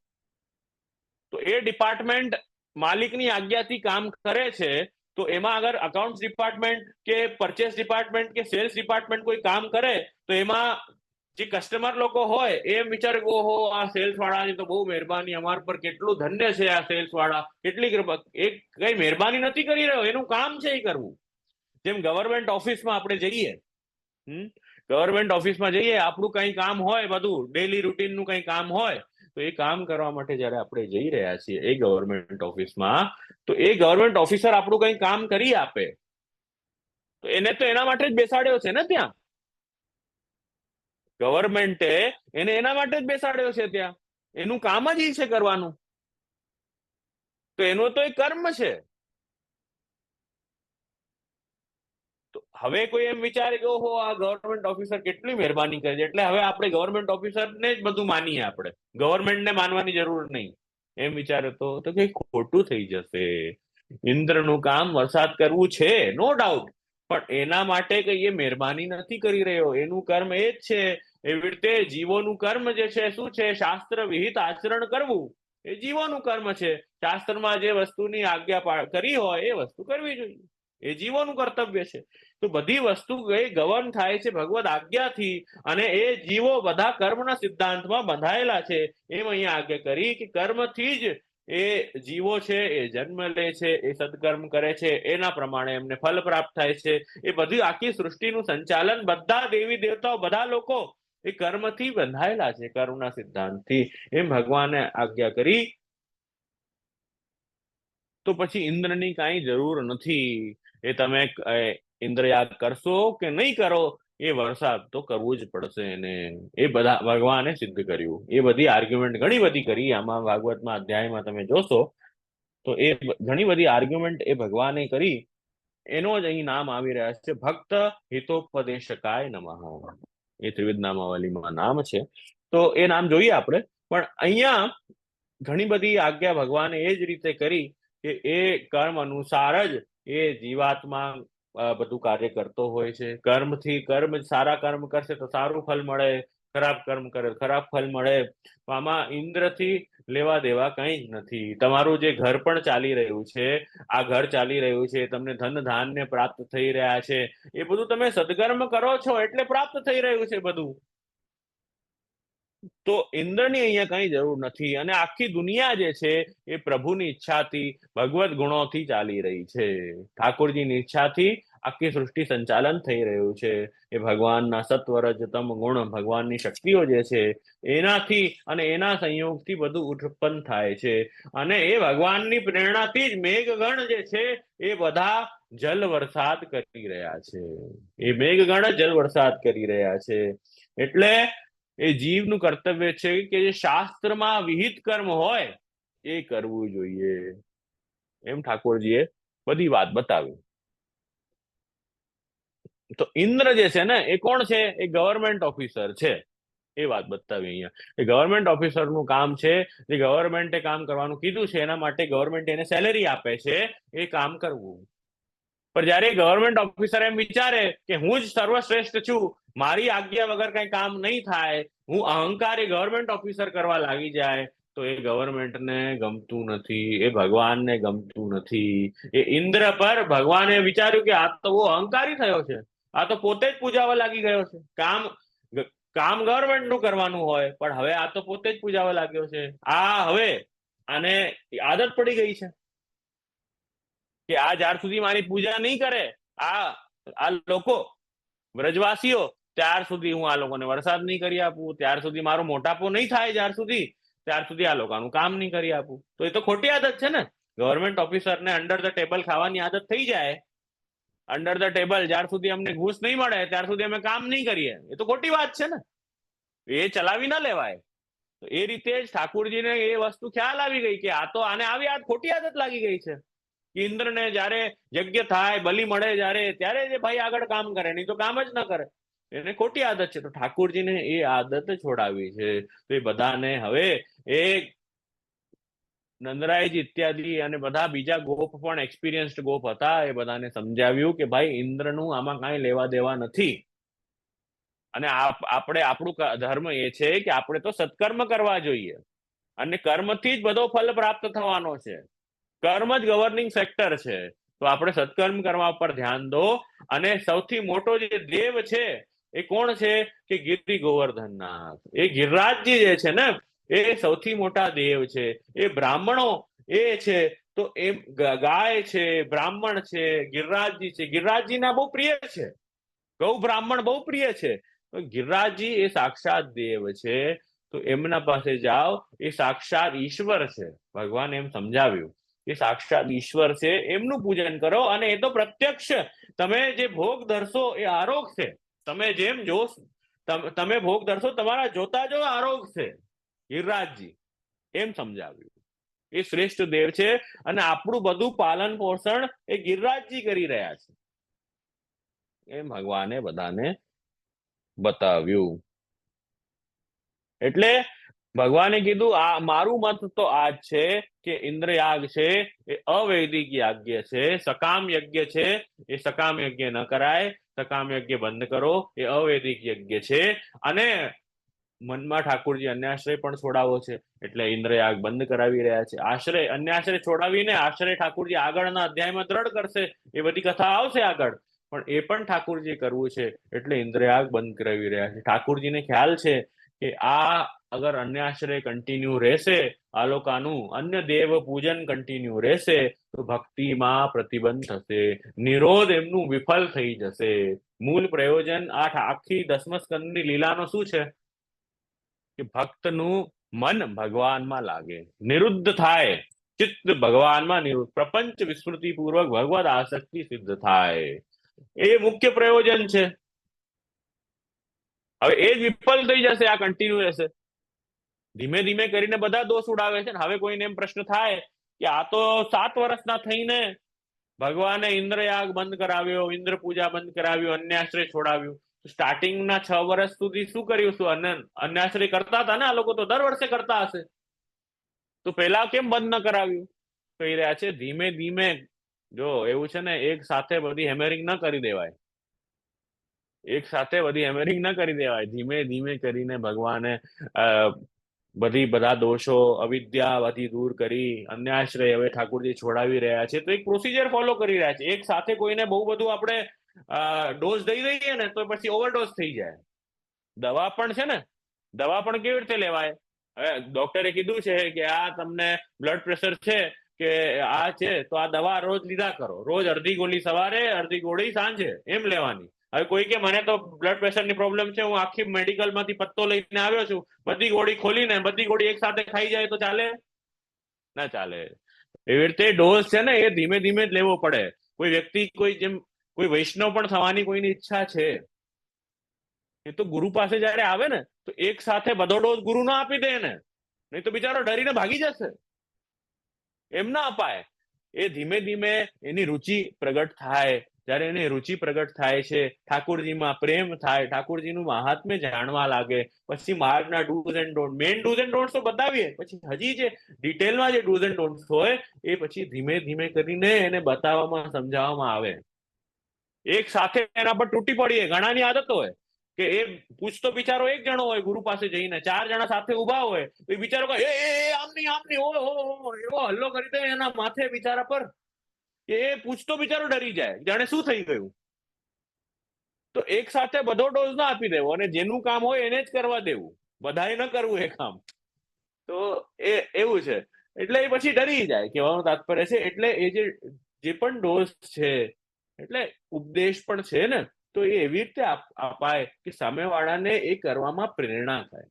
તો એ ડિપાર્ટમેન્ટ માલિકની આજ્ઞાથી કામ કરે છે. તો એમાં અગર અકાઉન્ટ્સ ડિપાર્ટમેન્ટ કે પરચેસ ડિપાર્ટમેન્ટ કે સેલ્સ ડિપાર્ટમેન્ટ કોઈ કામ કરે તો એમાં જે કસ્ટમર લોકો હોય એમ વિચારે, ઓહો આ સેલ્સ વાળાની તો બહુ મહેરબાની, અમારા પર કેટલું ધન્ય છે આ સેલ્સ વાળા, કેટલી એક કઈ મહેરબાની નથી કરી રહ્યો, એનું કામ છે એ કરવું. જેમ ગવર્મેન્ટ ઓફિસમાં આપણે જઈએ, ગવર્મેન્ટ ઓફિસમાં જઈએ, આપણું કઈ કામ હોય, બધું ડેલી રૂટીનનું કઈ કામ હોય, તો એ કામ કરવા માટે જયારે આપણે જઈ રહ્યા છીએ એ ગવર્મેન્ટ ઓફિસમાં, તો એ ગવર્મેન્ટ ઓફિસર આપણું કઈ કામ કરી આપે તો એને તો એના માટે જ બેસાડ્યો છે ને ત્યાં. ગવર્મેન્ટે એને એના માટે જ બેસાડ્યો છે ત્યાં, એનું કામ જ એ છે કરવાનું, તો એનું તો એક કર્મ છે. તો હવે કોઈ એમ વિચારે કે ઓહો આ ગવર્મેન્ટ ઓફિસર કેટલી મહેરબાની કરે છે, એટલે હવે આપણે ગવર્મેન્ટ ઓફિસરને જ બધું માનીએ, આપણે ગવર્મેન્ટને માનવાની જરૂર નહીં, એમ વિચારે તો કઈ ખોટું થઈ જશે. ઇન્દ્રનું કામ વરસાદ કરવું છે, નો ડાઉટ, પણ એના માટે કઈ એ મહેરબાની નથી કરી રહ્યો, એનું કર્મ એ જ છે. એવી રીતે જીવોનું કર્મ જે છે શું છે? શાસ્ત્ર વિહિત આચરણ કરવું એ જીવોનું કર્મ છે. શાસ્ત્રમાં જે વસ્તુની આજ્ઞા કરી હોય એ વસ્તુ કરવી જોઈએ, એ જીવોનું કર્તવ્ય છે. તો બધી વસ્તુ ગવર્ન થાય છે ભગવદ આજ્ઞાથી, અને એ જીવો બધા કર્મના સિદ્ધાંતમાં બંધાયેલા છે. એમ અહીંયા આજ્ઞા કરી કે કર્મથી જ એ જીવો છે એ જન્મ લે છે, એ સદકર્મ કરે છે, એના પ્રમાણે એમને ફલ પ્રાપ્ત થાય છે. એ બધી આખી સૃષ્ટિનું સંચાલન બધા દેવી દેવતાઓ બધા લોકો એ કર્મથી બંધાયેલા છે, કર્મના સિદ્ધાંતથી. એમ ભગવાને આજ્ઞા કરી. તો પછી ઇન્દ્રની કાંઈ જરૂર નથી. એ તમે ઇન્દ્રયાગ કરશો કે નહીં કરો, એ વરસાદ તો કરવું જ પડશે એને. એ બધા ભગવાને સિદ્ધ કર્યું. એ બધી આર્ગ્યુમેન્ટ ઘણી બધી કરી આમાં ભાગવતમાં અધ્યાયમાં તમે જોશો તો એ ઘણી બધી આર્ગ્યુમેન્ટ એ ભગવાને કરી. એનો જ અહીં નામ આવી રહ્યા છે ભક્ત હિતોપદેશકાય નમઃ. એ ત્રિવિધ નામાવલીમાં નામ છે. તો એ નામ જોઈએ આપણે, પણ અહીંયા ઘણી બધી આજ્ઞા ભગવાને એ જ રીતે કરી કે એ કર્મ અનુસાર જ એ જીવાત્મા બધું કાર્ય કરતો હોય છે. કર્મ સારા કર્મ કરશે તો સારું ફલ મળે, ખરાબ કર્મ કરે ખરાબ ફલ મળે. તો આમાં ઇન્દ્રથી લેવા દેવા કંઈ જ નથી. તમારું જે ઘર પણ ચાલી રહ્યું છે, આ ઘર ચાલી રહ્યું છે, તમને ધન ધાન્ય પ્રાપ્ત થઈ રહ્યા છે, એ બધું તમે સદકર્મ કરો છો એટલે પ્રાપ્ત થઈ રહ્યું છે બધું. તો ઇન્દ્રની અહીંયા કઈ જરૂર નથી, અને આખી દુનિયા જે છે એ પ્રભુની ઈચ્છાથી, ભગવત ગુણોથી ચાલી રહી છે. ઠાકોરજીની ઈચ્છાથી આખી સૃષ્ટિ સંચાલન થઈ રહ્યું છે. એ ભગવાનના સત્વરજતમ ગુણ, ભગવાનની શક્તિઓ જે છે એનાથી અને એના સંયોગથી બધું ઉત્પન્ન થાય છે. અને એ ભગવાનની પ્રેરણાથી જ મેઘગણ જે છે એ બધા જલ વરસાદ કરી રહ્યા છે. એ મેઘગણ જ જલ વરસાદ કરી રહ્યા છે. એટલે એ જીવનું કર્તવ્ય છે કે જે શાસ્ત્રમાં વિહિત કર્મ હોય એ કરવું જોઈએ. એમ ઠાકોરજીએ બધી વાત બતાવી. તો ઇન્દ્ર જે છે ને એ કોણ છે? એ ગવર્મેન્ટ ઓફિસર છે. એ વાત બતાવી અહીંયા. એ ગવર્મેન્ટ ઓફિસરનું કામ છે, જે ગવર્મેન્ટે કામ કરવાનું કીધું છે એના માટે ગવર્મેન્ટ એને સેલેરી આપે છે, એ કામ કરવું. પણ જયારે ગવર્મેન્ટ ઓફિસર એમ વિચારે કે હું જ સર્વશ્રેષ્ઠ છું, મારી આજ્ઞા વગર કઈ કામ નહીં થાય, હું અહંકારી ગવર્મેન્ટ ઓફિસર કરવા લાગી જાય, તો એ ગવર્મેન્ટને ગમતું નથી, એ ભગવાનને ગમતું નથી. એ ઇન્દ્ર પર ભગવાને વિચાર્યું કે આ તો બહુ અહંકારી થયો છે, આ તો પોતે જ પૂજાવા લાગી ગયો છે. કામ ગવર્મેન્ટ નું કરવાનું હોય, પણ હવે આ તો પોતે જ પૂજાવા લાગ્યો છે. હવે આને આદત પડી ગઈ છે કે આ જ્યાર સુધી મારી પૂજા નહીં કરે, આ લોકો વ્રજવાસીઓ, ત્યાર સુધી હું આ લોકોને વરસાદ નહીં કરી આપું, ત્યાર સુધી મારો મોટાપો નહીં થાય, ત્યાર સુધી આ લોકોનું કામ નહીં કરી આપું. તો એ તો ખોટી આદત છે ને. ગવર્મેન્ટ ઓફિસરને અંડર ધ ટેબલ ખાવાની આદત થઈ જાય, અંડર ધ ટેબલ જ્યાર સુધી અમને ઘૂસ નહીં મળે ત્યાર સુધી અમે કામ નહીં કરીએ, એ તો ખોટી વાત છે ને. એ ચલાવી ના લેવાય. તો એ રીતે જ ઠાકુરજીને એ વસ્તુ ખ્યાલ આવી ગઈ કે આ તો આને આવી ખોટી આદત લાગી ગઈ છે. ઇન્દ્રને જયારે યજ્ઞ થાય, બલિ મળે જયારે, ત્યારે જે ભાઈ આગળ કામ કરે, નહીં તો કામ જ ન કરે. એને ખોટી આદત છે. તો ઠાકુરજીને એ આદત છોડાવી છે. તો એ બધાને હવે એ નંદરાયજી ઇત્યાદિ અને બધા બીજા ગોપ પણ એક્સપિરિયન્સ્ડ ગોપ હતા, એ બધાને સમજાવ્યું કે ભાઈ ઇન્દ્રનું આમાં કાંઈ લેવા દેવા નથી. અને આપણું ધર્મ એ છે કે આપણે તો સત્કર્મ કરવા જોઈએ, અને કર્મથી જ બધો ફલ પ્રાપ્ત થવાનો છે. કર્મ જ ગવર્નિંગ ફેક્ટર છે. તો આપણે સત્કર્મ કરવા પર ધ્યાન દો. અને સૌથી મોટો જે દેવ છે એ કોણ છે? કે ગિરિ ગોવર્ધનનાથ. એ ગિરિરાજજી જે છે ને એ સૌથી મોટા દેવ છે. એ બ્રાહ્મણો એ છે, તો એ ગાય છે, બ્રાહ્મણ છે, ગિરિરાજજી છે. ગિરિરાજજીના બહુ પ્રિય છે, ગૌ બ્રાહ્મણ બહુ પ્રિય છે. તો ગિરિરાજજી એ સાક્ષાત દેવ છે. તો એમના પાસે જાઓ, એ સાક્ષાત ઈશ્વર છે. ભગવાન એમ સમજાવ્યું એ સાક્ષાત ઈશ્વર છે, એમનું પૂજન કરો. અને એ તો પ્રત્યક્ષ તમે જે ભોગ ધરશો એ આરોગ છે. તમે જેમ તમે ભોગ ધરશો, તમારા જોતા જો આરોગ છે. ગિરિરાજજી એમ સમજાવ્યું. એ શ્રેષ્ઠ દેવ છે, અને આપણું બધું પાલન પોષણ એ ગિરિરાજજી કરી રહ્યા છે. એમ ભગવાને બધાને બતાવ્યું. એટલે ભગવાને કીધું આ મારું મત તો આ જ છે કે ઇન્દ્રયાગ છે એ અવૈદિક યાજ્ઞ છે, સકામ યજ્ઞ છે. એ સકામ યજ્ઞ ન કરાય, સકામ યજ્ઞ બંધ કરો. એ અવૈદિક યજ્ઞ છે. અને મનમાં ઠાકુરજી અન્યાશ્રય પણ છોડાવો છે, એટલે ઇન્દ્રયાગ બંધ કરાવી રહ્યા છે. અન્યાશ્રય છોડાવીને આશ્રય ઠાકુરજી આગળના અધ્યાયમાં દ્રઢ કરશે. એ બધી કથા આવશે આગળ, પણ એ પણ ઠાકુરજી કરવું છે, એટલે ઇન્દ્રયાગ બંધ કરાવી રહ્યા છે. ઠાકુરજીને ખ્યાલ છે કે આ અગર અન્યાશ્રય કન્ટિન્યુ રહેશે, આ લોકોનું અન્ય દેવ પૂજન કન્ટિન્યુ રહેશે, તો ભક્તિમાં પ્રતિબંધ થશે, નિરોધ એમનું વિફલ થઈ જશે. મૂળ પ્રયોજન આ આખી દસમ સ્કંદની લીલાનો શું છે? કે ભક્તનું મન ભગવાનમાં લાગે, નિરુદ્ધ થાય, ચિત્ત ભગવાનમાં નિરુદ્ધ, પ્રપંચ વિસ્મૃતિ પૂર્વક ભગવદ આસક્તિ સિદ્ધ થાય. એ મુખ્ય પ્રયોજન છે. હવે એ જ વિફલ થઈ જશે, આ કન્ટિન્યુ રહેશે. ધીમે ધીમે કરીને બધા દોષ ઉડાવે છે ને. હવે કોઈને એમ પ્રશ્ન થાય કે આ તો 7 વર્ષના થઈને ભગવાને ઇન્દ્રયાગ બંધ કરાવ્યો, ઇન્દ્ર પૂજા બંધ કરાવ્યો, અન્યાશ્રય છોડાવ્યું. સ્ટાર્ટિંગના 6 વર્ષ સુધી શું કર્યું? શું અન્યાશ્રય કરતા હતા ને આ લોકો? તો દર વર્ષે કરતા હશે, તો પેલા કેમ બંધ ન કરાવ્યું? કહી રહ્યા છે ધીમે ધીમે. જો એવું છે ને, એક સાથે બધી હેમરિંગ ન કરી દેવાય, એક સાથે બધી હેમરિંગ ન કરી દેવાય. ધીમે ધીમે કરીને ભગવાને બધા દોષો, અવિદ્યા બધી દૂર કરી, અન્યાશ્રય હવે ઠાકુરજી છોડાવી રહ્યા છે. તો એક પ્રોસિજર ફોલો કરી રહ્યા છે. એક સાથે કોઈને બહુ બધું આપણે ડોઝ દઈ દઈએ ને તો પછી ઓવરડોઝ થઈ જાય. દવા પણ છે ને, દવા પણ કેવી રીતે લેવાય? હવે ડોક્ટરે કીધું છે કે આ તમને બ્લડ પ્રેશર છે કે આ છે તો આ દવા રોજ લીધા કરો, રોજ અડધી ગોળી સવારે અડધી ગોળી સાંજે એમ લેવાની. હવે કોઈ કે મને તો બ્લડ પ્રેશરની પ્રોબ્લેમ છે, હું આખી મેડિકલ માંથી પત્તો લઈને આવ્યો છું, બધી ગોળી ખોલીને બધી ગોળી એક સાથે ખાઈ જાય તો ચાલે? ના ચાલે. એવી રીતે ડોઝ છે ને એ ધીમે ધીમે જ લેવો પડે. કોઈ વ્યક્તિ કોઈ વૈષ્ણવ પણ થવાની કોઈની ઈચ્છા છે, એ તો ગુરુ પાસે જયારે આવે ને તો એક સાથે બધો ડોઝ ગુરુ ના આપી દે ને, નહીં તો બિચારો ડરીને ભાગી જશે. એમ ના અપાય. એ ધીમે ધીમે એની રુચિ પ્રગટ થાય. જયારે એની રુચિ પ્રગટ થાય છે, ઠાકોરજીમાં પ્રેમ થાય, ઠાકોરજીનું મહાત્મ્ય જાણવા લાગે, પછી માર્ગના do's and don't, main do's and don'ts તો બતાવીએ, પછી હજી જે ડિટેલમાં જે ડૂઝ એન્ડ ડોન્ટ્સ હોય એ પછી ધીમે ધીમે કરીને એને બતાવવામાં સમજાવવામાં આવે. એક સાથે એના પર તૂટી પડીએ. ઘણાની આદત હોય કે એ પૂછતો બિચારો એક જણો હોય, ગુરુ પાસે જઈને 4 જણા સાથે ઉભા હોય તો એ બિચારો કહે આમ નહીં ઓ એવો હલ્લો કરી દે એના માથે બિચારા પર કે એ પૂછતો બિચારો ડરી જાય, જાણે શું થઈ ગયું. તો એક સાથે બધો ડોઝ ના આપી દેવો, અને જેનું કામ હોય એને જ કરવા દેવું, બધાએ ન કરવું એ કામ. તો એ એવું છે. એટલે એ પછી ડરી જાય, કહેવાનું તાત્પર્ય છે. એટલે એ જે પણ ડોઝ છે, એટલે ઉપદેશ પણ છે ને, તો એ એવી રીતે અપાય કે સામેવાળાને એ કરવામાં પ્રેરણા થાય.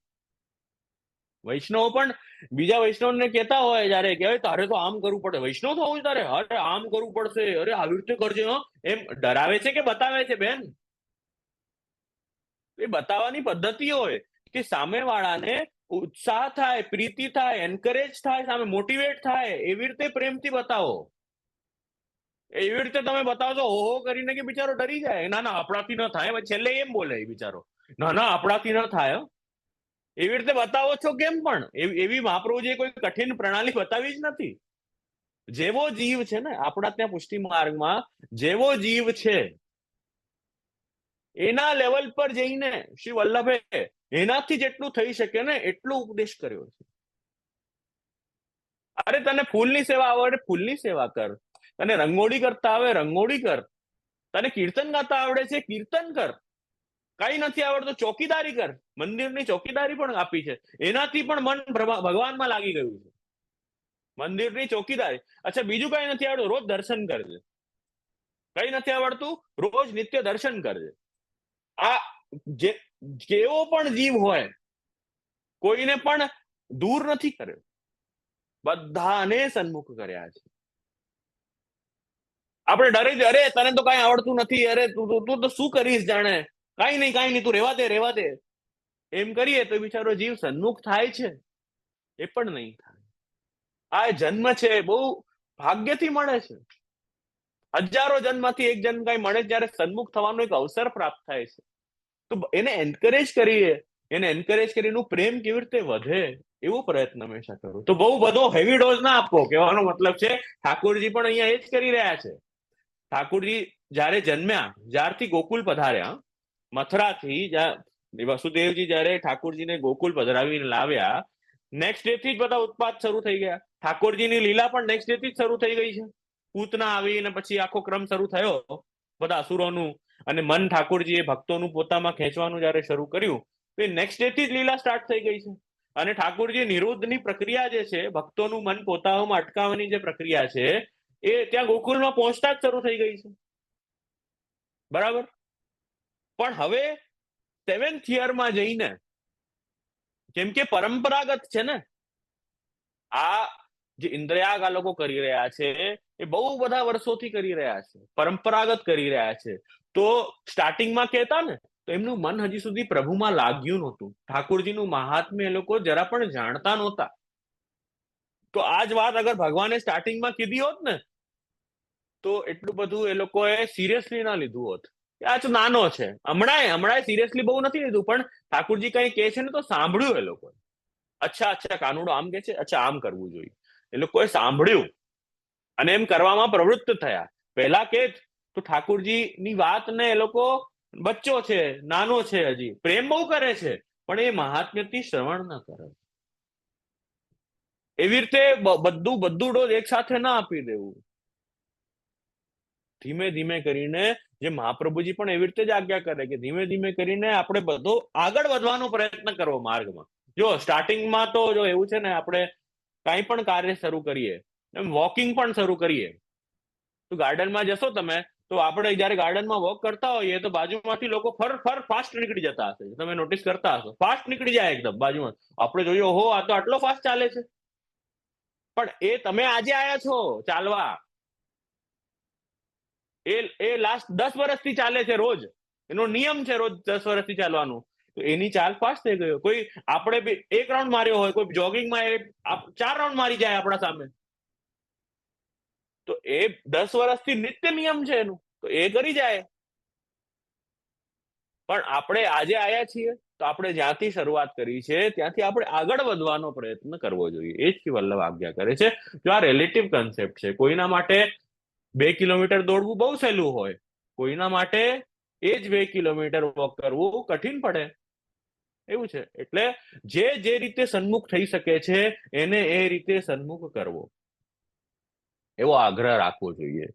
વૈષ્ણવ પણ બીજા વૈષ્ણવને કહેતા હોય જયારે કહેવાય તારે તો આમ કરવું પડે, વૈષ્ણવ થવું છે તારે, અરે આમ કરવું પડશે, અરે આવી રીતે કરજે, એમ ડરાવે છે કે બતાવે છે બેન? એ બતાવવાની પદ્ધતિ હોય કે સામેવાળાને ઉત્સાહ થાય, પ્રીતિ થાય, એન્કરેજ થાય, સામે મોટિવેટ થાય. એવી રીતે પ્રેમથી બતાવો. એવી રીતે તમે બતાવશો ઓહો કરીને કે બિચારો ડરી જાય, ના ના આપણાથી ન થાય, છેલ્લે એમ બોલે બિચારો, ના ના આપણાથી ન થાય. એવી રીતે બતાવો છો કેમ? પણ એવી મહાપ્રભુજીએ કોઈ કઠિન પ્રણાલી બતાવી જ નથી. જેવો જીવ છે ને આપણા ત્યાં પુષ્ટિ માર્ગમાં, જેવો જીવ છે એના લેવલ પર જઈને શ્રી વલ્લભે એનાથી જેટલું થઈ શકે ને એટલો ઉપદેશ કર્યો છે. અરે તને ફૂલની સેવા આવડે ફૂલની સેવા કર, તને રંગોળી કરતા આવે રંગોળી કર, તને કીર્તન ગાતા આવડે છે કીર્તન કર, કઈ નથી આવડતું ચોકીદારી કર. મંદિરની ચોકીદારી પણ આપી છે, એનાથી પણ મન ભગવાનમાં લાગી ગયું છે. મંદિરની ચોકીદારી. અચ્છા બીજું કઈ નથી આવડતું, રોજ દર્શન કરજે. કઈ નથી આવડતું, રોજ નિત્ય દર્શન કરજે. આ કેવો પણ જીવ હોય, કોઈને પણ દૂર નથી કર્યો, બધાને સન્મુખ કર્યા છે. આપણે ડરી જ, અરે તને તો કઈ આવડતું નથી, અરે તું તો શું કરીશ જાણે, કઈ નહીં તું રેવા દે એમ કરીએ તો બિચારો જીવ સન્મુખ થાય છે? એ પણ નહીં થાય. આ જન્મ છે બહુ ભાગ્યથી મળે છે. હજારો જન્મમાંથી એક જન્મ કઈ મળે, જ્યારે સન્મુખ થવાનો એક અવસર પ્રાપ્ત થાય છે. તો એને એન્કરેજ કરીએ, એને એન્કરેજ કરીને પ્રેમ કેવી રીતે વધે એવો પ્રયત્ન હંમેશા કરું. તો બહુ બધો હેવી ડોઝ ના આપવો, કહેવાનો મતલબ છે. ઠાકોરજી પણ અહીંયા એ જ કરી રહ્યા છે. ઠાકોરજી જયારે જન્મ્યા, જ્યારથી ગોકુલ પધાર્યા મથુરાથી, વસુદેવજી જયારે ઠાકોરજીને ગોકુલ પધરાવીને લાવ્યા, નેક્સ્ટ ડે થી જ બધા ઉત્પાત શરૂ થઈ ગયા. ઠાકોરજીની લીલા પણ નેક્સ્ટ ડે થી જ શરૂ થઈ ગઈ છે. પૂતના આવીને પછી આખો ક્રમ શરૂ થયો બધા અસુરોનું, અને મન ઠાકોરજીએ ભક્તોનું પોતામાં ખેંચવાનું જયારે શરૂ કર્યું તો એ નેક્સ્ટ ડે થી જ લીલા સ્ટાર્ટ થઈ ગઈ છે. અને ઠાકોરજી નિરોધની પ્રક્રિયા જે છે, ભક્તોનું મન પોતામાં અટકાવવાની જે પ્રક્રિયા છે, એ ત્યાં ગોકુલમાં પહોંચતા જ શરૂ થઈ ગઈ છે. બરાબર. પણ હવે 7th યરમાં જઈને, કેમ કે પરંપરાગત છે ને, આ જે ઇન્દ્રયાગ આ લોકો કરી રહ્યા છે એ બહુ બધા વર્ષોથી કરી રહ્યા છે, પરંપરાગત કરી રહ્યા છે. તો સ્ટાર્ટિંગમાં કહેતા ને તો એમનું મન હજી સુધી પ્રભુમાં લાગ્યું નહોતું. ઠાકોરજીનું મહાત્મ્ય એ લોકો જરા પણ જાણતા નહોતા. તો આ જ વાત અગર ભગવાને સ્ટાર્ટિંગમાં કીધી હોત ને તો એટલું બધું એ લોકોએ સિરિયસલી ના લીધું હોત. આ તો નાનો છે, હમણાં સિરિયસલી બહુ નથી લીધું, પણ ઠાકોરજી કઈ કહે છે ને તો સાંભળ્યું એ લોકો. અચ્છા કાનુડો આમ કે છે, અચ્છા આમ કરવું જોઈએ. એ લોકોએ સાંભળ્યું અને એમ કરવામાં પ્રવૃત્ત થયા. પહેલા કે તો ઠાકોરજીની વાતને એ લોકો, બચ્ચો છે, નાનો છે, હજી પ્રેમ બહુ કરે છે, પણ એ મહાત્મ્યથી શ્રવણ ન કરે. એવી રીતે બધું ડોઝ એક સાથે ના આપી દેવું. ધીમે ધીમે કરીને, જે મહાપ્રભુજી પણ એવી રીતે જ આજ્ઞા કરે કે ધીમે ધીમે કરીને આપણે બધો આગળ વધવાનો પ્રયત્ન કરવો માર્ગમાં. જો સ્ટાર્ટિંગમાં તો જો એવું છે ને, આપણે કાંઈ પણ કાર્ય શરૂ કરીએ, એમ વોકિંગ પણ શરૂ કરીએ, તો ગાર્ડનમાં જશો તમે, તો આપણે જયારે ગાર્ડનમાં વોક કરતા હોઈએ તો બાજુમાંથી લોકો ફર ફર ફાસ્ટ નીકળી જતા હશે. તમે નોટિસ કરતા હશો, ફાસ્ટ નીકળી જાય એકદમ બાજુમાં. આપણે જોઈએ, ઓહો આ તો આટલો ફાસ્ટ ચાલે છે. પણ એ તમે આજે આયા છો ચાલવા, એ લાસ્ટ 10 વર્ષથી ચાલે છે રોજ, એનો નિયમ છે રોજ 10 વર્ષથી ચાલવાનું. તો એની ચાલ ફાસ્ટ થઈ ગયો. કોઈ આપણે બી 1 રાઉન્ડ માર્યો હોય, કોઈ જોગિંગમાં 4 રાઉન્ડ મારી જાય આપણા સામે, તો એ 10 વર્ષથી નિત્ય નિયમ છે એનું, તો એ કરી જાય. પણ આપણે આજે આયા છીએ તો આપણે જ્યાંથી શરૂઆત કરી છે ત્યાંથી આપણે આગળ વધવાનો પ્રયત્ન કરવો જોઈએ. એ જ શ્રી વલ્લભ આજ્ઞા કરે છે. જો આ રિલેટિવ કન્સેપ્ટ છે. કોઈના માટે 2 કિલોમીટર દોડવું બહુ સહેલું હોય, કોઈના માટે એ જ 2 કિલોમીટર વોક કરવું કઠિન પડે, એવું છે. એટલે જે રીતે સન્મુખ થઈ શકે છે એને એ રીતે સન્મુખ કરવો, એવો આગ્રહ રાખવો જોઈએ.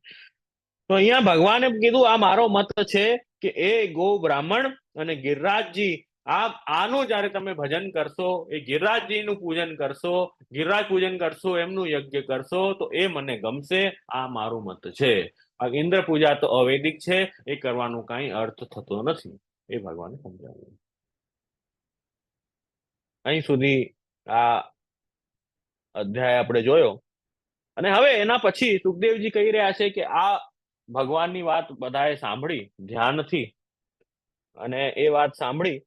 તો અહીંયા ભગવાને કીધું, આ મારો મત છે કે એ ગો બ્રાહ્મણ અને ગિરિરાજજી, આનું જયારે તમે ભજન કરશો, એ ગિરિરાજજીનું પૂજન કરશો, ગિરિરાજ પૂજન કરશો, એમનું યજ્ઞ કરશો, તો એ મને ગમશે. આ મારું મત છે. આ ઇન્દ્ર પૂજા તો અવૈદિક છે, એ કરવાનો કઈ અર્થ થતો નથી, એ ભગવાને સમજાવ્યું. અહીં સુધી આ અધ્યાય આપણે જોયો. અને હવે એના પછી સુખદેવજી કહી રહ્યા છે કે આ ભગવાનની વાત બધાએ સાંભળી ધ્યાનથી, અને એ વાત સાંભળી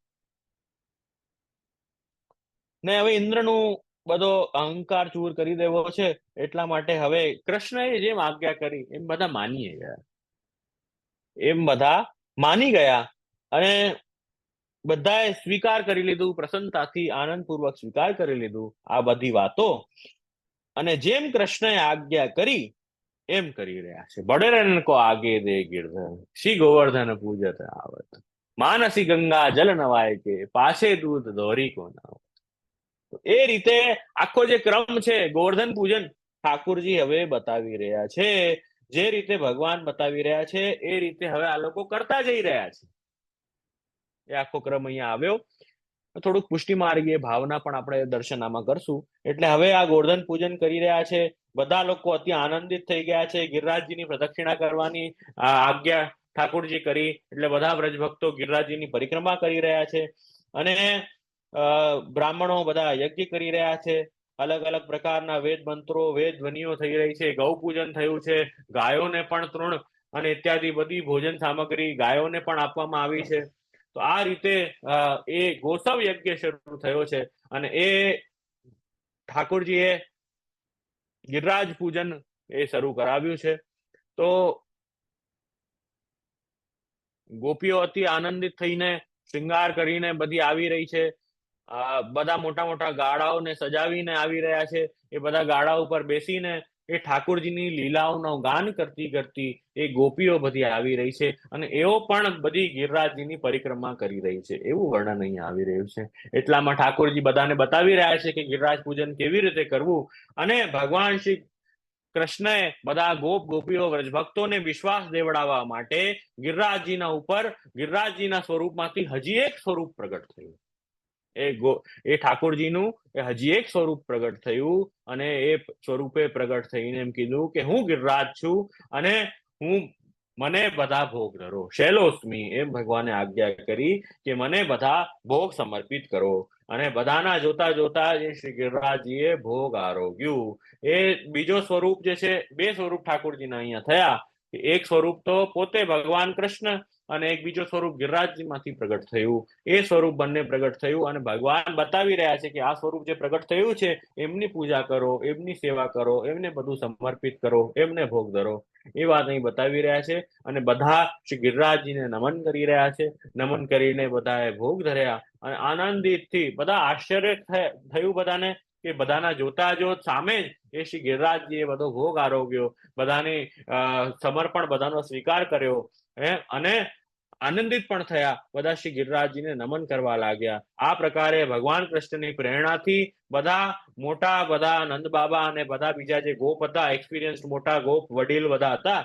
ને હવે ઇન્દ્રનું બધો અહંકાર ચૂર કરી દેવો છે. એટલા માટે હવે કૃષ્ણએ જેમ આજ્ઞા કરી એમ બધા માની ગયા, માની ગયા અને બધાએ સ્વીકાર કરી લીધું, પ્રસન્નતાથી આનંદપૂર્વક સ્વીકાર કરી લીધું આ બધી વાતો. અને જેમ કૃષ્ણએ આજ્ઞા કરી એમ કરી રહ્યા છે. બડેરન કો આગે દે ગિરધર, શ્રી ગોવર્ધન પૂજત આવત, માનસી ગંગા જલ નવાય કે, પાછે દૂધ દોરી કો નાવ. એ રીતે આખો જે ક્રમ છે ગોવર્ધન પૂજન ઠાકુરજી હવે બતાવી રહ્યા છે. જે રીતે ભગવાન બતાવી રહ્યા છે એ રીતે હવે આ લોકો કરતા જઈ રહ્યા છે. એ આખો ક્રમ અહીંયા આવ્યો. થોડુંક પુષ્ટિ માર્ગીય ભાવના પણ આપણે દર્શન આમાં કરશું. એટલે હવે આ ગોવર્ધન પૂજન કરી રહ્યા છે. બધા લોકો અતિ આનંદિત થઈ ગયા છે. ગિરિરાજજીની પ્રદક્ષિણા કરવાની આજ્ઞા ઠાકુરજી કરી, એટલે બધા વ્રજ ભક્તો ગિરિરાજજીની પરિક્રમા કરી રહ્યા છે. અને બ્રાહ્મણો બધા યજ્ઞ કરી રહ્યા છે. અલગ અલગ પ્રકારના વેદ મંત્રો, વેદ ધ્વનિઓ થઈ રહી છે. ગૌ પૂજન થયું છે. ગાયોને પણ તૃણ અને ઇત્યાદિ બધી ભોજન સામગ્રી ગાયોને પણ આપવામાં આવી છે. તો આ રીતે એ ગોસવ યજ્ઞ શરૂ થયો છે. અને એ ઠાકોરજીએ ગિરિરાજ પૂજન એ શરૂ કરાવ્યું છે. તો ગોપીઓ અતિ આનંદિત થઈને શૃંગાર કરીને બધી આવી રહી છે. બધા મોટા મોટા ગાડાઓને સજાવીને આવી રહ્યા છે. એ બધા ગાડા ઉપર બેસીને એ ઠાકોરજીની લીલાઓનું ગાન કરતી કરતી એ ગોપીઓ બધી આવી રહી છે. અને એઓ પણ બધી ગિરિરાજજીની પરિક્રમા કરી રહી છે, એવું વર્ણન અહીંયા આવી રહ્યું છે. એટલામાં ઠાકોરજી બધાને બતાવી રહ્યા છે કે ગિરિરાજ પૂજન કેવી રીતે કરવું. અને ભગવાન શ્રી કૃષ્ણએ બધા ગોપ ગોપીઓ વ્રજભક્તોને વિશ્વાસ દેવડાવવા માટે ગિરિરાજજીના ઉપર ગિરિરાજજીના સ્વરૂપમાંથી હજી એક સ્વરૂપ પ્રગટ થયું. એ ઠાકોરજીનું હજી એક સ્વરૂપ પ્રગટ થયું. અને એ સ્વરૂપે પ્રગટ થઈને એમ કીધું કે હું ગિરિરાજ છું અને મને બધા ભોગ ધરો, શૈલોસ્મી. એમ ભગવાને આજ્ઞા કરી કે મને બધા ભોગ સમર્પિત કરો. અને બધાના જોતા જોતા જે શ્રી ગિરિરાજજીએ ભોગ આરોગ્યું. એ બીજો સ્વરૂપ જે છે, 2 સ્વરૂપ ઠાકોરજીના અહીંયા થયા. એક સ્વરૂપ તો પોતે ભગવાન કૃષ્ણ અને એક બીજો સ્વરૂપ ગિરિરાજજીમાંથી પ્રગટ થયું. એ સ્વરૂપ બંને પ્રગટ થયું. અને ભગવાન બતાવી રહ્યા છે કે આ સ્વરૂપ જે પ્રગટ થયું છે એમની પૂજા કરો, એમની સેવા કરો, એમને બધું સમર્પિત કરો, એમને ભોગ ધરો. એ વાત અહીં બતાવી રહ્યા છે. અને બધા શ્રી ગિરિરાજજીને નમન કરી રહ્યા છે. નમન કરીને બધાએ ભોગ ધર્યા. અને આનંદિતથી બધા આશ્ચર્ય થયું બધાને કે બધાના જોતા જોત સામે જ એ શ્રી ગિરિરાજજીએ બધો ભોગ આરોગ્યો. બધાની સમર્પણ બધાનો સ્વીકાર કર્યો. અને આનંદિત પણ થયા. બધા શ્રી ગિરિરાજજીને નમન કરવા લાગ્યા. આ પ્રકારે ભગવાન કૃષ્ણની પ્રેરણાથી બધા મોટા, બધા નંદ બાબા અને બધા બીજા જે ગોપ હતા, એક્સપિરિયન્સ મોટા ગોપ વડીલ બધા હતા,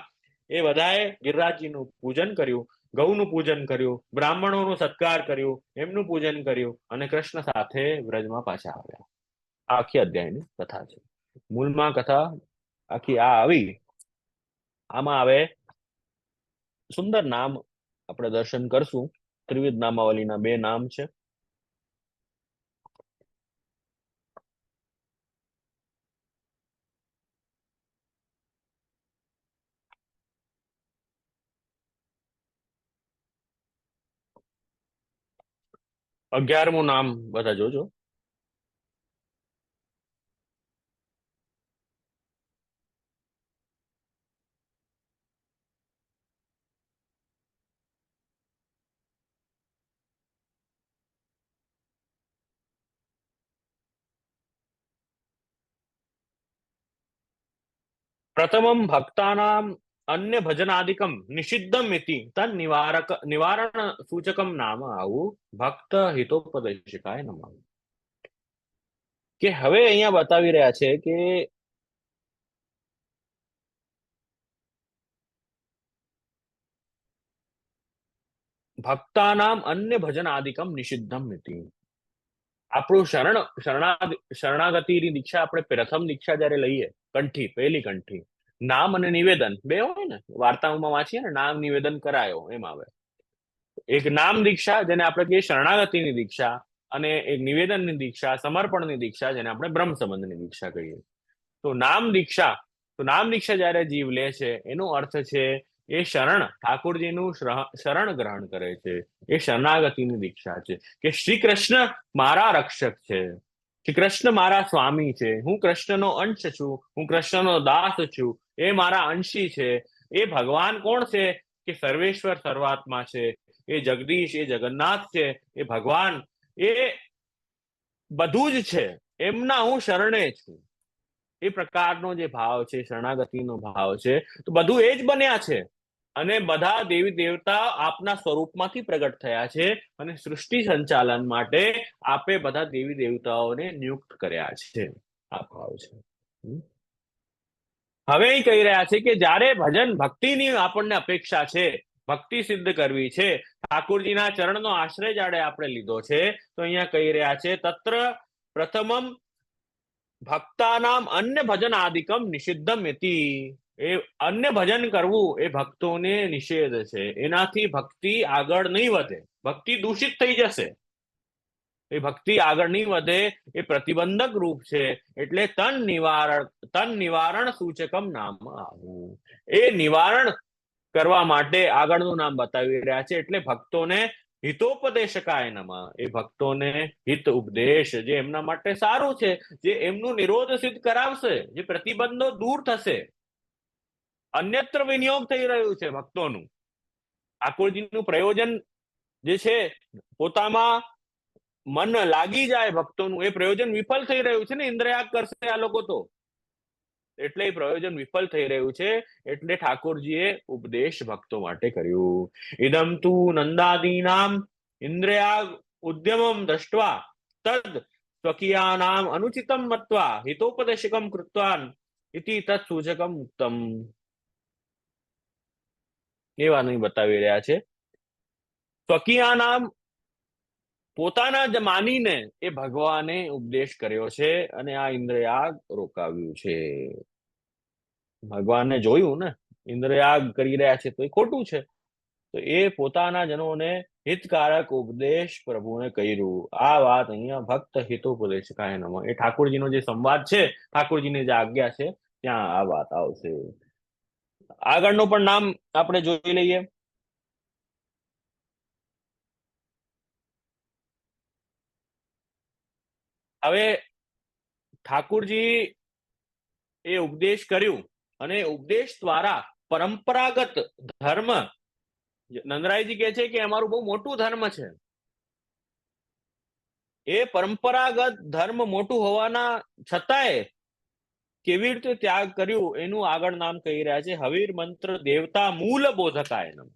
એ બધાએ ગિરિરાજજીનું પૂજન કર્યું, ગૌનું પૂજન કર્યું, બ્રાહ્મણોનો સત્કાર કર્યું, એમનું પૂજન કર્યું અને કૃષ્ણ સાથે વ્રજમાં પાછા આવ્યા. આ આખી અધ્યાયની કથા છે. મૂળમાં કથા આખી આ આવી. આમાં આવે સુંદર નામ આપણે દર્શન કરશું. ત્રિવિધ નામાવલીના 2 નામ છે. અગિયારમું નામ બધા જોજો. પ્રથમમ ભક્તાનામ અન્ય ભજનાદિકમ નિષિદ્ધમ ઇતિ તન નિવારણ સૂચકમ નામ આવું ભક્ત હિતોપદેશિકાય નમઃ. કે હવે અહીંયા બતાવી રહ્યા છે કે ભક્તાનામ અન્ય ભજનાદિકમ નિષિદ્ધમ ઇતિ. આપણું શરણાગતિની દીક્ષા, આપણે પ્રથમ દીક્ષા જયારે લઈએ, કંઠી, પહેલી કંઠી, નામ અને નિવેદન 2 હોય ને, વાર્તાઓમાં વાંચીએ ને, નામ નિવેદન કરાયો એમ આવે. એક નામ દીક્ષા જેને આપણે કહીએ શરણાગતિની દીક્ષા, અને એક નિવેદનની દીક્ષા, સમર્પણની દીક્ષા જેને આપણે બ્રહ્મ સંબંધની દીક્ષા કહીએ. તો નામ દીક્ષા જયારે જીવ લે છે એનો અર્થ છે એ શરણ, ઠાકોરજીનું શરણ ગ્રહણ કરે છે. એ શરણાગતિની દીક્ષા છે કે શ્રી કૃષ્ણ મારા રક્ષક છે, શ્રી કૃષ્ણ મારા સ્વામી છે, હું કૃષ્ણનો અંશ છું, હું કૃષ્ણનો દાસ છું, એ મારા અંશી છે. એ ભગવાન કોણ છે? કે સર્વેશ્વર સર્વાત્મા છે, એ જગદીશ, એ જગન્નાથ છે, એ ભગવાન, એ બધું જ છે, એમના હું શરણે છું. એ પ્રકારનો જે ભાવ છે, શરણાગતિનો ભાવ છે, તો બધું એ જ બન્યા છે. અને બધા દેવી દેવતા આપના સ્વરૂપમાંથી પ્રગટ થયા છે અને સૃષ્ટિ સંચાલન માટે આપે બધા દેવી દેવતાઓને નિયુક્ત કર્યા છે. આ ભાવ છે. હવે એ કહી રહ્યા છે કે જ્યારે ભજન ભક્તિની આપણને અપેક્ષા છે, ભક્તિ સિદ્ધ કરવી છે, ઠાકોરજીના ચરણનો આશ્રય જાડે આપણે લીધો છે, તો અહીંયા કહી રહ્યા છે તત્ર પ્રથમમ ભક્તાનામ અન્ય ભજન આદિકમ નિષિદ્ધમ ઇતિ. એ અન્ય ભજન કરવું એ ભક્તોને નિષેધ છે. એનાથી ભક્તિ આગળ નહીં વધે, ભક્તિ દૂષિત થઈ જશે. એ ભક્તિ આગળ નહીં વધે, એ પ્રતિબંધક રૂપ છે. એટલે તન નિવારણ સૂચકમ નામ આવું. એ નિવારણ કરવા માટે આગળનું નામ બતાવી રહ્યા છે. એટલે ભક્તોને હિતોપદેશકાય નમઃ. એ ભક્તોને હિત ઉપદેશ, જે એમના માટે સારું છે, જે એમનું નિરોધ સિદ્ધ કરાવશે, જે પ્રતિબંધો દૂર થશે. અન્યત્ર વિનિયોગ થઈ રહ્યું છે ભક્તોનું. ઠાકોરજીનું પ્રયોજન જે છે, પોતામાં મન લાગી જાય ભક્તોનું, એ પ્રયોજન વિફલ થઈ રહ્યું છે ને. ઇન્દ્રયાગ કરશે આ લોકો તો, એટલે એ પ્રયોજન વિફલ થઈ રહ્યું છે. એટલે ઠાકોરજીએ ઉપદેશ ભક્તો માટે કર્યું. ઇદમ તુ નંદાદીનામ ઇન્દ્રયાગ ઉદ્યમમ દ્રષ્ટવા તદ સ્વકીયાનામ અનુચિતમ મત્વા હિતોપદેશકમ કૃત્વાન ઇતિ તત્ સૂચકમ ઉક્તમ. એવા નહીં બતાવી રહ્યા છે. સ્વકીયાનામ, પોતાના જ માનીને એ ભગવાને ઉપદેશ કર્યો છે અને આ ઇન્દ્રયાગ રોકાવ્યું છે. ભગવાને જોયું ને ઇન્દ્રયાગ કરી રહ્યા છે તો એ ખોટું છે, તો એ પોતાના જનોને હિતકારક ઉપદેશ પ્રભુને કર્યું. આ વાત અહીંયા ભક્ત હિતોપદેશકાય નમઃ. એ ઠાકોરજીનો જે સંવાદ છે, ઠાકોરજીની જે આજ્ઞા છે, ત્યાં આ વાત આવશે. આગળનું પણ નામ આપણે જોઈ લઈએ. હવે ઠાકોરજી એ ઉપદેશ કર્યું અને ઉપદેશ દ્વારા પરંપરાગત ધર્મ, નંદરાયજી કહે છે કે અમારું બહુ મોટું ધર્મ છે. એ પરંપરાગત ધર્મ મોટું હોવાના છતાંય કેવી રીતે ત્યાગ કર્યું એનું આગળ નામ કહી રહ્યા છે. હવીર મંત્ર દેવતા મૂળ બોધકાય નમઃ.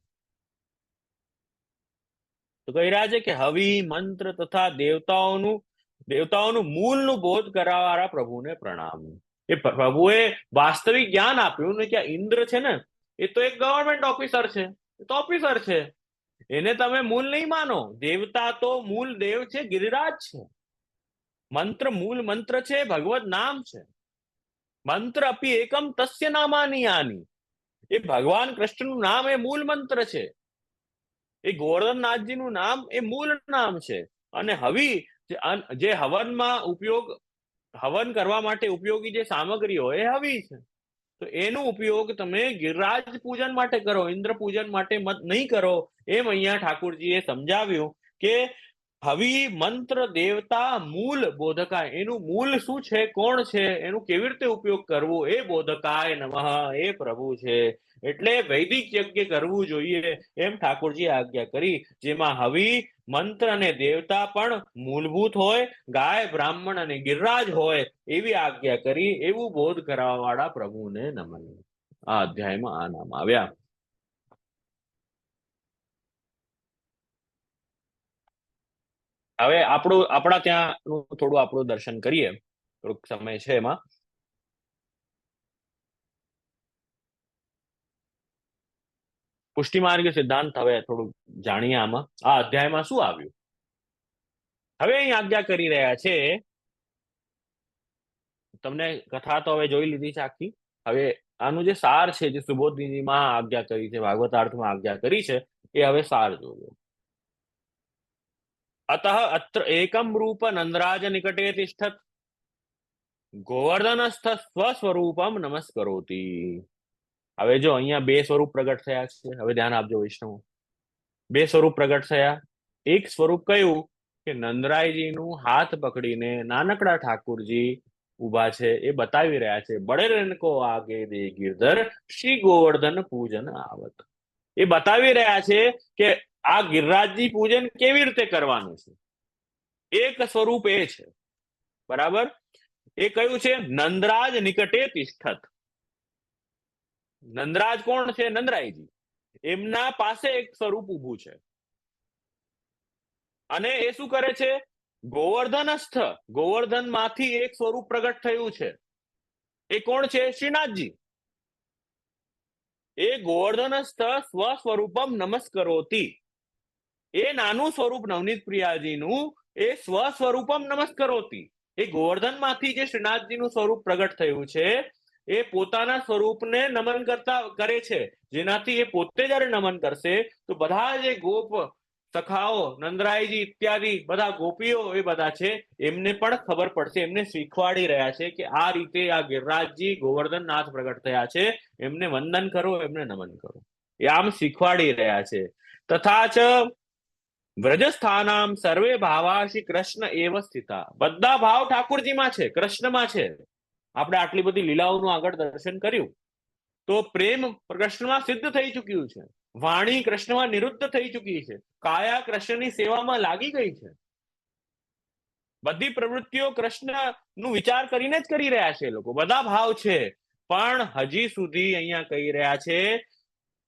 તો કહી રહ્યા છે કે હવી મંત્ર તથા દેવતાઓનું મૂળનું બોધ કરાવવાળા પ્રભુને પ્રણામ. એ પ્રભુએ વાસ્તવિક જ્ઞાન આપ્યું ને કે ઇન્દ્ર છે ને, એ તો એક ગવર્મેન્ટ ઓફિસર છે, એ તો ઓફિસર છે, એને તમે મૂળ નહીં માનો. દેવતા તો મૂળ દેવ છે, ગિરિરાજ છે. મંત્ર મૂળ મંત્ર છે, ભગવત નામ છે. મંત્ર અપી એકમ તસ્ય નામાની યાની. એ ભગવાન કૃષ્ણનું નામ એ મૂળ મંત્ર છે. એ ગોવર્ધનનાથજીનું નામ એ મૂળ નામ છે. અને જે હવનમાં હવન કરવા માટે ઉપયોગી જે સામગ્રી હોય એ હવી છે. તો એનો ઉપયોગ તમે ગિરિરાજ પૂજન માટે કરો, ઇન્દ્ર પૂજન માટે નહીં કરો. એમ અહીંયા ઠાકોરજીએ સમજાવ્યું કે હવી મંત્ર દેવતા મૂળ બોધકાય, એનું મૂળ શું છે, કોણ છે, એનું કેવી રીતે ઉપયોગ કરવો, એ બોધકાય નમઃ, એ પ્રભુ છે. એટલે વૈદિક યજ્ઞ કરવું જોઈએ એમ ઠાકોરજી આજ્ઞા કરી, જેમાં હવી મંત્ર અને દેવતા પણ મૂળભૂત હોય, ગાય બ્રાહ્મણ અને ગિરિરાજ હોય એવી આજ્ઞા કરી. એવું બોધ કરાવવા વાળા પ્રભુને નમન. આ અધ્યાયમાં આ નામ આવ્યા. હવે આપણા ત્યાં થોડું આપણું દર્શન કરીએ, થોડુંક સમય છે એમાં. પુષ્ટિ માર્ગ સિદ્ધાંત હવે થોડું જાણીએ આમાં. આ અધ્યાયમાં શું આવ્યું હવે અહીં આજ્ઞા કરી રહ્યા છે. તમને કથા તો હવે જોઈ લીધી છે આખી. હવે આનું જે સાર છે, જે સુબોધનીમાં આજ્ઞા કરી છે, ભાગવતાર્થમાં આજ્ઞા કરી છે, એ હવે સાર જોયો. અતઃ અત્ર એકમ રૂપ નંદરાજ નિકટે તિષ્ઠત ગોવર્ધનસ્થ સ્વસ્વરૂપમ નમસ્કરોતી. હવે જો અહીંયા બે સ્વરૂપ પ્રગટ થયા છે. હવે ધ્યાન આપજો વૈષ્ણવ. બે સ્વરૂપ પ્રગટ થયા. એક સ્વરૂપ કયું કે નંદરાયજીનું હાથ પકડીને નાનકડા ઠાકુરજી ઉભા છે, એ બતાવી રહ્યા છે. બડે રણકો આગે દે ગિરધર શ્રી ગોવર્ધન પૂજન આવત. એ બતાવી રહ્યા છે કે આ ગિરિરાજજી પૂજન કેવી રીતે કરવાનું છે. એક સ્વરૂપ એ છે, બરાબર. એ કયું છે? નંદરાજ નિકટે તિષ્ઠત. નંદરાજ કોણ છે? નંદરાયજી. એમના પાસે એક સ્વરૂપ ઊભું છે અને એ શું કરે છે? ગોવર્ધનસ્થ, ગોવર્ધન માંથી એક સ્વરૂપ પ્રગટ થયું છે. એ કોણ છે? શ્રીનાથજી. એ ગોવર્ધનસ્થ સ્વસ્વરૂપમ નમસ્કરોતી. એ નાનું સ્વરૂપ નવનીત પ્રિયાજીનું એ સ્વસ્વરૂપમ નમસ્કરોતી. એ ગોવર્ધન માંથી જે શ્રીનાથજીનું સ્વરૂપ પ્રગટ થયું છે, એ પોતાના સ્વરૂપને નમન કરે છે. જેનાથી એ પોતે જયારે નમન કરશે તો બધા જે ગોપ સખાઓ, નંદરાયજી ઇત્યાદિ બધા ગોપીઓ એ બધા છે, એમને પણ ખબર પડશે. એમને શીખવાડી રહ્યા છે કે આ રીતે આ ગિરિરાજજી ગોવર્ધનનાથ પ્રગટ થયા છે, એમને વંદન કરો, એમને નમન કરો. એ આમ શીખવાડી રહ્યા છે. તથા ચ વ્રજસ્થાનામ સર્વે ભાવા શ્રી કૃષ્ણ એવ સ્થિતા. બધા ભાવ ઠાકોરજીમાં છે, કૃષ્ણમાં છે. આપણે આટલી બધી લીલાઓનું આગળ દર્શન કર્યું તો પ્રેમ કૃષ્ણમાં સિદ્ધ થઈ ચુક્યું છે. વાણી કૃષ્ણમાં નિરુદ્ધ થઈ ચુકી છે. કાયા કૃષ્ણની સેવામાં લાગી ગઈ છે. બધી પ્રવૃત્તિઓ કૃષ્ણનું વિચાર કરીને જ કરી રહ્યા છે. લોકો બધા ભાવ છે, પણ હજી સુધી અહીંયા કહી રહ્યા છે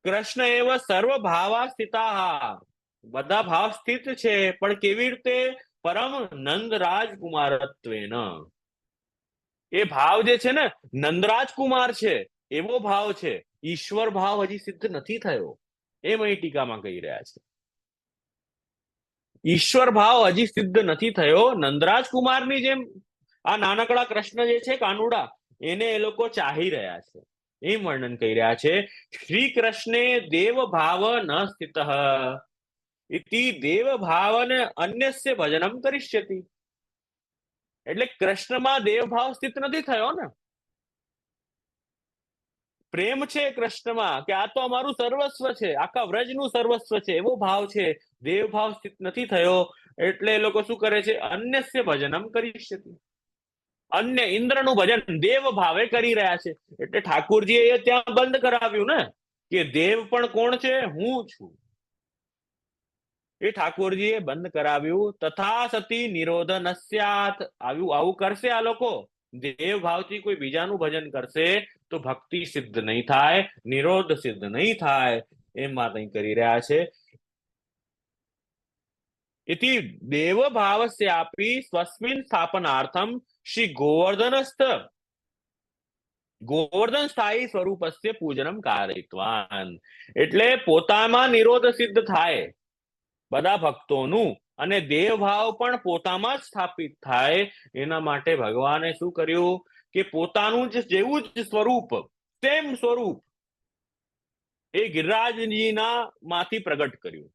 કૃષ્ણ એવ સર્વ ભાવા સ્થિતા. બધા ભાવ સ્થિત છે, પણ કેવી રીતે? પરમ નંદરાજ કુમારત્વેન. એ ભાવ જે છે ને નંદરાજ કુમાર છે એવો ભાવ છે. ઈશ્વર ભાવ હજી સિદ્ધ નથી થયો, એમ અહીં ટીકામાં કહી રહ્યા છે. ઈશ્વર ભાવ હજી સિદ્ધ નથી થયો. નંદરાજ કુમારની જેમ આ નાનકડા કૃષ્ણ જે છે, કાનુડા, એને એ લોકો ચાહી રહ્યા છે, એમ વર્ણન કરી રહ્યા છે. શ્રી કૃષ્ણે દેવ ભાવ ન સ્થિત ઇતિ દેવ ભાવને અન્યસ્ય ભજનમ કરિષ્યતિ. એટલે કૃષ્ણમાં દેવ ભાવ સ્થિત નથી થયો ને. પ્રેમ છે કૃષ્ણમાં કે આ તો અમારું સર્વસ્વ છે, આખા વ્રજનું સર્વસ્વ છે, એવો ભાવ છે. દેવ ભાવ સ્થિત નથી થયો. એટલે એ લોકો શું કરે છે? અન્યસ્ય ભજનમ કરિષ્યતિ. અન્ય ઇન્દ્રનું ભજન દેવ ભાવે કરી રહ્યા છે. એટલે ઠાકોરજીએ ત્યાં બંધ કરાવ્યું ને કે દેવ પણ કોણ છે? હું છું. એ ઠાકોરજીએ બંધ કરાવ્યું. તથા સતી નિરોધ ન સ્યાત. આવું કરશે આ લોકો, દેવ ભાવથી કોઈ બીજાનું ભજન કરશે તો ભક્તિ સિદ્ધ નહીં થાય, નિરોધ સિદ્ધ નહીં થાય. એમ વાત અહીં કરી રહ્યા છે. इति देव भावस्यापि स्वस्मिन् स्थापनार्थं श्री गोवर्धनस्थ ગોવર્ધન સ્થાયી સ્વરૂપસ્ય પૂજનમ કારયિત્વાન, એટલે પોતામાં નિરોધ સિદ્ધ થાય બધા ભક્તોનું, અને દેવ ભાવ પણ પોતામાં જ સ્થાપિત થાય, એના માટે ભગવાને શું કર્યું કે પોતાનું જ જેવું જ સ્વરૂપ, સેમ સ્વરૂપ એ ગિરિરાજજીના માંથી પ્રગટ કર્યું,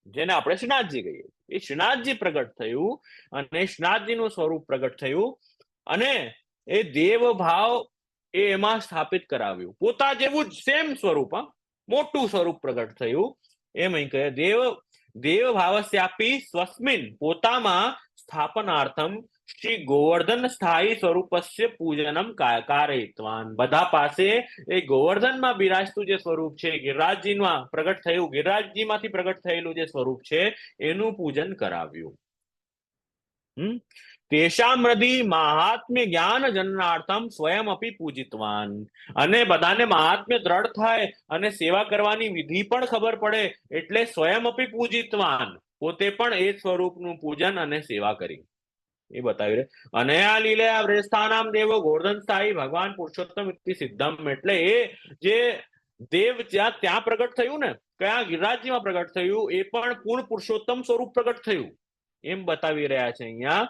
જેને આપણે શ્રીનાથજી કહીએ. એ શ્રીનાથજી પ્રગટ થયું અને શ્રીનાથજીનું સ્વરૂપ પ્રગટ થયું, અને એ દેવ ભાવ એ એમાં સ્થાપિત કરાવ્યું, પોતા જેવું જ સેમ સ્વરૂપ, મોટું સ્વરૂપ પ્રગટ થયું. એમ અહીં કહે દેવ ભાવસ્યાપી સ્વસ્મિન, પોતામાં સ્થાપનાર્થમ શ્રી ગોવર્ધન સ્થાયી સ્વરૂપસ્ય પૂજનમ કારયિત્વાન, બધા પાસે એ ગોવર્ધનમાં બિરાજતું જે સ્વરૂપ છે, ગિરિરાજજીમાં પ્રગટ થયું, ગિરિરાજજીમાંથી પ્રગટ થયેલું જે સ્વરૂપ છે એનું પૂજન કરાવ્યું. તેષામ હૃદિ મહાત્મ્ય જ્ઞાન જનનાર્થમ સ્વયં અપી પૂજિતવાન, અને બધાને મહાત્મ્ય દ્રઢ થાય અને સેવા કરવાની વિધિ પણ ખબર પડે, એટલે સ્વયં અપી પૂજિતવાન, પોતે પણ એ સ્વરૂપનું પૂજન અને સેવા કરી, એ બતાવી રહે. અને આ લીલે આ વ્રેસ્થાનામ દેવો ગોવર્ધન સ્થાયી ભગવાન પુરુષોત્તમ ઇતિ સિદ્ધમ, એટલે એ જે દેવ ત્યાં પ્રગટ થયું ને, કયા ગિરિરાજજીમાં પ્રગટ થયું, એ પણ પૂર્ણ પુરુષોત્તમ સ્વરૂપ પ્રગટ થયું, એમ બતાવી રહ્યા છે અહીંયા.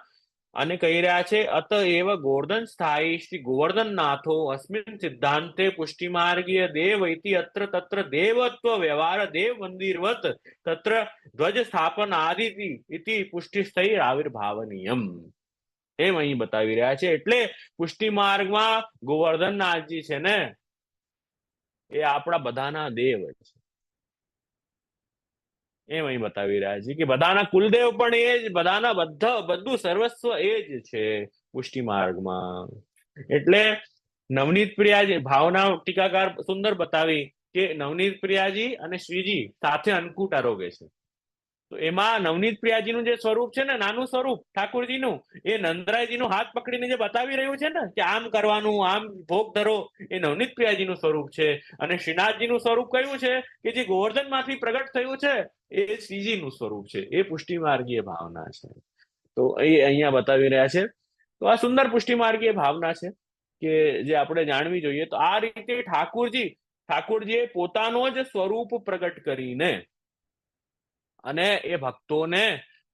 અને કહી રહ્યા છે અતએવ ગોવર્ધન સ્થાયી શ્રી ગોવર્ધન નાથો અસ્મિન સિદ્ધાંતે પુષ્ટિમાર્ગીય દેવ ઇતિ અત્ર તત્ર દેવત્વ વ્યવહાર દેવ મંદિરવત તત્ર ધ્વજ સ્થાપન આદિ ઇતિ પુષ્ટિસ્થૈ આવિર્ભાવનીયમ, એમ અહીં બતાવી રહ્યા છે. એટલે પુષ્ટિ માર્ગમાં ગોવર્ધનનાથજી છે ને, એ આપણા બધાના દેવ છે, એમ અહીં બતાવી રહ્યા છે કે બધાના કુલદેવ પણ એ જ, બધાના બધું સર્વસ્વ એ જ છે પુષ્ટિ માર્ગમાં. એટલે નવનીત પ્રિયાજી, ભાવના ટીકાકાર સુંદર બતાવી કે નવનીત પ્રિયાજી અને શ્રીજી સાથે અન્નકૂટ આરોગે છે, તો એમાં નવનીત પ્રિયાજીનું જે સ્વરૂપ છે ને, નાનું સ્વરૂપ ઠાકોરજીનું, એ નંદરાયજીનું હાથ પકડીને જે બતાવી રહ્યું છે ને કે આમ કરવાનું, આમ ભોગ ધરો, એ નવનીત પ્રિયાજીનું સ્વરૂપ છે. અને શ્રીનાથજીનું સ્વરૂપ કયું છે કે જે ગોવર્ધન માંથી પ્રગટ થયું છે, એ શ્રીજીનું સ્વરૂપ છે, એ પુષ્ટિ માર્ગીય ભાવના છે. તો એ અહીંયા બતાવી રહ્યા છે. તો આ સુંદર પુષ્ટિ માર્ગીય ભાવના છે કે જે આપણે જાણવી જોઈએ. તો આ રીતે ઠાકોરજીએ પોતાનો જ સ્વરૂપ પ્રગટ કરીને અને એ ભક્તોને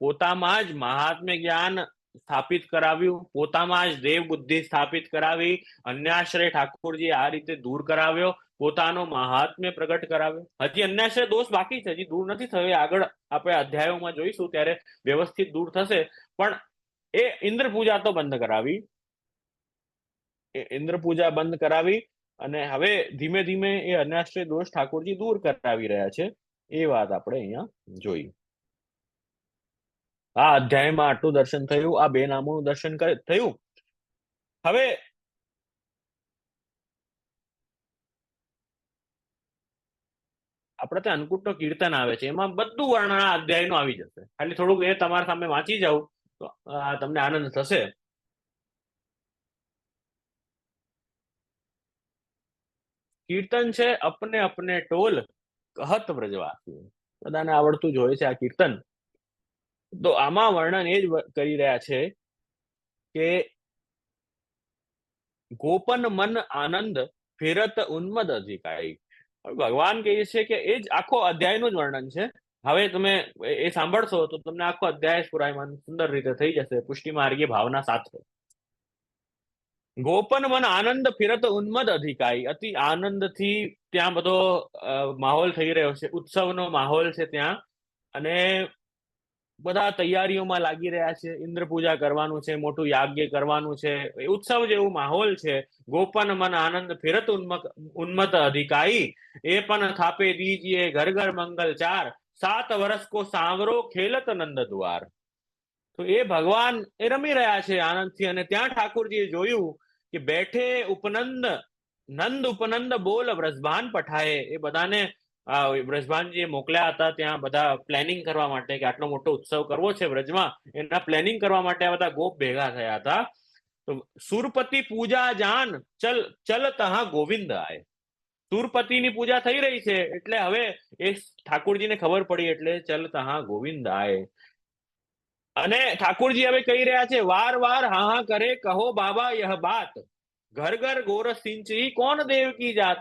પોતામાં જ મહાત્મ્ય જ્ઞાન સ્થાપિત કરાવ્યું, પોતામાં જ દેવ બુદ્ધિ સ્થાપિત કરાવી, અન્યાશ્રય ઠાકોરજી આ રીતે દૂર કરાવ્યો, પોતાનો મહાત્મ્ય પ્રગટ કરાવ્યો. હજી અન્યાશ્રય દોષ બાકી છે, હજી દૂર નથી થયો, આગળ આપણે અધ્યાયોમાં જોઈશું ત્યારે વ્યવસ્થિત દૂર થશે. પણ એ ઇન્દ્ર પૂજા તો બંધ કરાવી, ઇન્દ્ર પૂજા બંધ કરાવી, અને હવે ધીમે ધીમે એ અન્યાશ્રય દોષ ઠાકોરજી દૂર કરાવી રહ્યા છે, એ વાત આપણે અહીંયા જોઈ. આ અધ્યાયમાં આટલું દર્શન થયું, આ બે નામોનું દર્શન થયું. હવે આપણે ત્યાં અન્નકૂટનો કીર્તન આવે છે, એમાં બધું વર્ણન આ અધ્યાયનું આવી જશે. ખાલી થોડુંક એ તમારા સામે વાંચી જાવ તો તમને આનંદ થશે. કીર્તન છે અપને અપને ટોલ કહત વ્રજવાસી, બધાને આવડતું જ હોય છે આ કીર્તન. તો આમાં વર્ણન એ જ કરી રહ્યા છે કે ગોપન મન આનંદ ફેરત ઉન્મદ અધિકારી. ભગવાન કહે છે કે એ જ આખો અધ્યાયનું જ વર્ણન છે. હવે તમે એ સાંભળશો તો તમને આખો અધ્યાય પુરાયમાન સુંદર રીતે થઈ જશે પુષ્ટિ માર્ગીય ભાવના સાથે. ગોપન મન આનંદ ફિરત ઉન્મદ અધિકારી, અતિ આનંદથી ત્યાં બધો માહોલ થઈ રહ્યો છે, ઉત્સવનો માહોલ છે ત્યાં, અને બધા તૈયારીઓમાં લાગી રહ્યા છે. ઇન્દ્ર પૂજા કરવાનું છે, મોટું યાજ્ઞ કરવાનું છે, ઉત્સવ જેવું માહોલ છે. ગોપન મન આનંદ ફિરત ઉન્મત અધિકારી, એ પણ થાપે દીજીએ ઘર ઘર મંગલ ચાર, 7 વર્ષ કો સાંવરો ખેલત નંદ દ્વાર. તો એ ભગવાન એ રમી રહ્યા છે આનંદથી, અને ત્યાં ઠાકોરજીએ જોયું કે બેઠે ઉપનંદ નંદ ઉપનંદ બોલ વ્રજભાન પઠાય, એ બધાને વ્રજભાનજીએ મોકલ્યા હતા ત્યાં બધા પ્લાનિંગ કરવા માટે કે આટલો મોટો ઉત્સવ કરવો છે વ્રજમાં, એના પ્લાનિંગ કરવા માટે આ બધા ગોપ ભેગા થયા હતા. તો સુરપતિ પૂજા જાન ચલ તહા ગોવિંદ આય, સુરપતિની પૂજા થઈ રહી છે એટલે હવે એ ઠાકોરજીને ખબર પડી એટલે ચલ તહા ગોવિંદ આય. અને ઠાકોરજી હવે કહી રહ્યા છે વાર વાર હા હા કરે કહો બાબા યહ બાત, ઘર ઘર ગોરસ સિંચી કોણ દેવ કી જાત.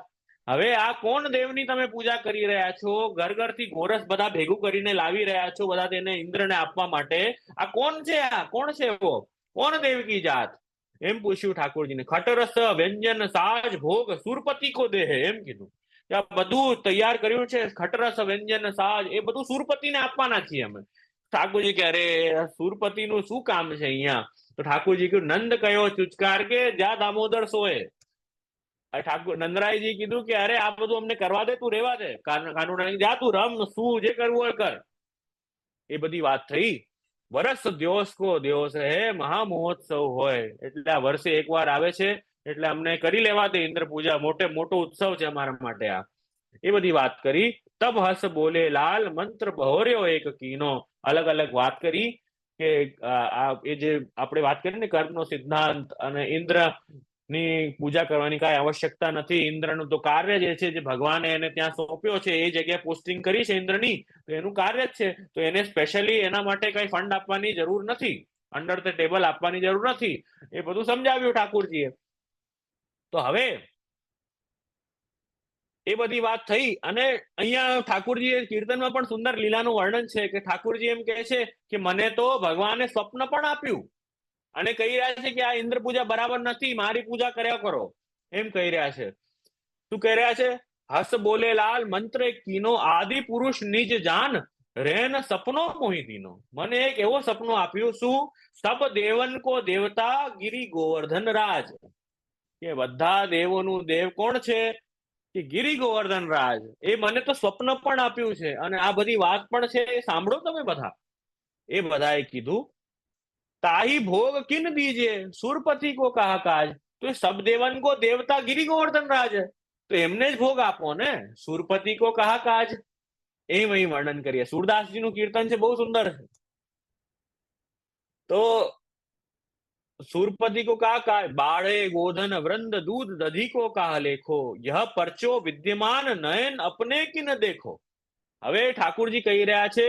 હવે આ કોણ દેવની તમે પૂજા કરી રહ્યા છો? ઘર ઘરથી ગોરસ બધા ભેગું કરીને લાવી રહ્યા છો, બધા તેને ઇન્દ્રને આપવા માટે. આ કોણ છે? આ કોણ છે એવો? કોણ દેવ કી જાત? એમ પૂછ્યું ઠાકોરજીને. ખટરસ વ્યંજન સાજ ભોગ સુરપતિ કો દેહ, એમ કીધું કે આ બધું તૈયાર કર્યું છે, ખટરસ વ્યંજન સાજ, એ બધું સુરપતિને આપવાના છીએ અમે. ઠાકોરજી કે અરે સુરપતિનું શું કામ છે અહીંયા? તો ઠાકોરજી કહ્યું, નંદ કયો ચુચકાર કે જ્યાં દામોદર સોએ. ઠાકોર નંદરાયજી કીધું કે અરે આ બધું અમને કરવા દે, તું રેવા દે, કાનુડાની જા, તું રમ, શું જે કરવું હોય કર. એ બધી વાત થઈ. વરસ દ્યોસ કો દ્યોસ હે, મહા મહોત્સવ હોય એટલે આ વર્ષે એકવાર આવે છે, એટલે અમને કરી લેવા દે ઇન્દ્ર પૂજા, મોટો ઉત્સવ છે અમારા માટે આ. એ બધી વાત કરી. તબ હસ બોલે લાલ, મંત્ર બહોર્યો એક કીનો. અલગ અલગ વાત કરી કે એ જે આપણે વાત કરી ને કર્મનો સિદ્ધાંત, અને ઇન્દ્ર ની પૂજા કરવાની કઈ આવશ્યકતા નથી. ઇન્દ્રનું તો કાર્ય જે છે, જે ભગવાને એને ત્યાં સોંપ્યો છે, એ જગ્યાએ પોસ્ટિંગ કરી છે ઇન્દ્રની, તો એનું કાર્ય જ છે. તો એને સ્પેશિયલી એના માટે કઈ ફંડ આપવાની જરૂર નથી, અંડર ધ ટેબલ આપવાની જરૂર નથી. એ બધું સમજાવ્યું ઠાકોરજીએ. તો હવે એ બધી વાત થઈ. અને અહીંયા ઠાકોરજી કીર્તનમાં પણ સુંદર લીલાનું વર્ણન છે કે ઠાકોરજી એમ કહે છે કે મને તો ભગવાને સ્વપ્ન પણ આપ્યું, અને કહી રહ્યા છે કે આ ઇન્દ્ર પૂજા બરાબર નથી, મારી પૂજા કર્યા કરો, એમ કહી રહ્યા છે. શું કહી રહ્યા છે? હસ બોલે લાલ, મંત્ર કીનો, આદિ પુરુષ નિજ જાન, રેન સપનો મોહી દીનો. મને એક એવો સપનો આપ્યું, શું? સબ દેવન કો દેવતા ગિરી ગોવર્ધન રાજ. કે બધા દેવોનું દેવ કોણ છે? કે ગિરી ગોવર્ધન રાજ. એ મને તો સ્વપ્ન પણ આપ્યું છે, અને આ બધી વાત પણ છે, એ સાંભળો તમે બધા. એ બધાએ કીધું, તાही भोग किन दीजिए, सुरपति को कहा काज. तो सब देवन को देवता गिरी गोवर्धन राज है, तो એમને જ ભોગ આપો ને. સુરપતિ કો કહા કાજ, એમ અહીં વર્ણન કરીએ. સુરદાસજી નું કીર્તન છે, બહુ સુંદર છે. તો सुरपति को कहा का बाड़े गोधन वृंद दूध दधी को कहा लेखो, यह परचो विद्यमान नयन अपने की न देखो. હવે ઠાકુરજી કહી રહ્યા છે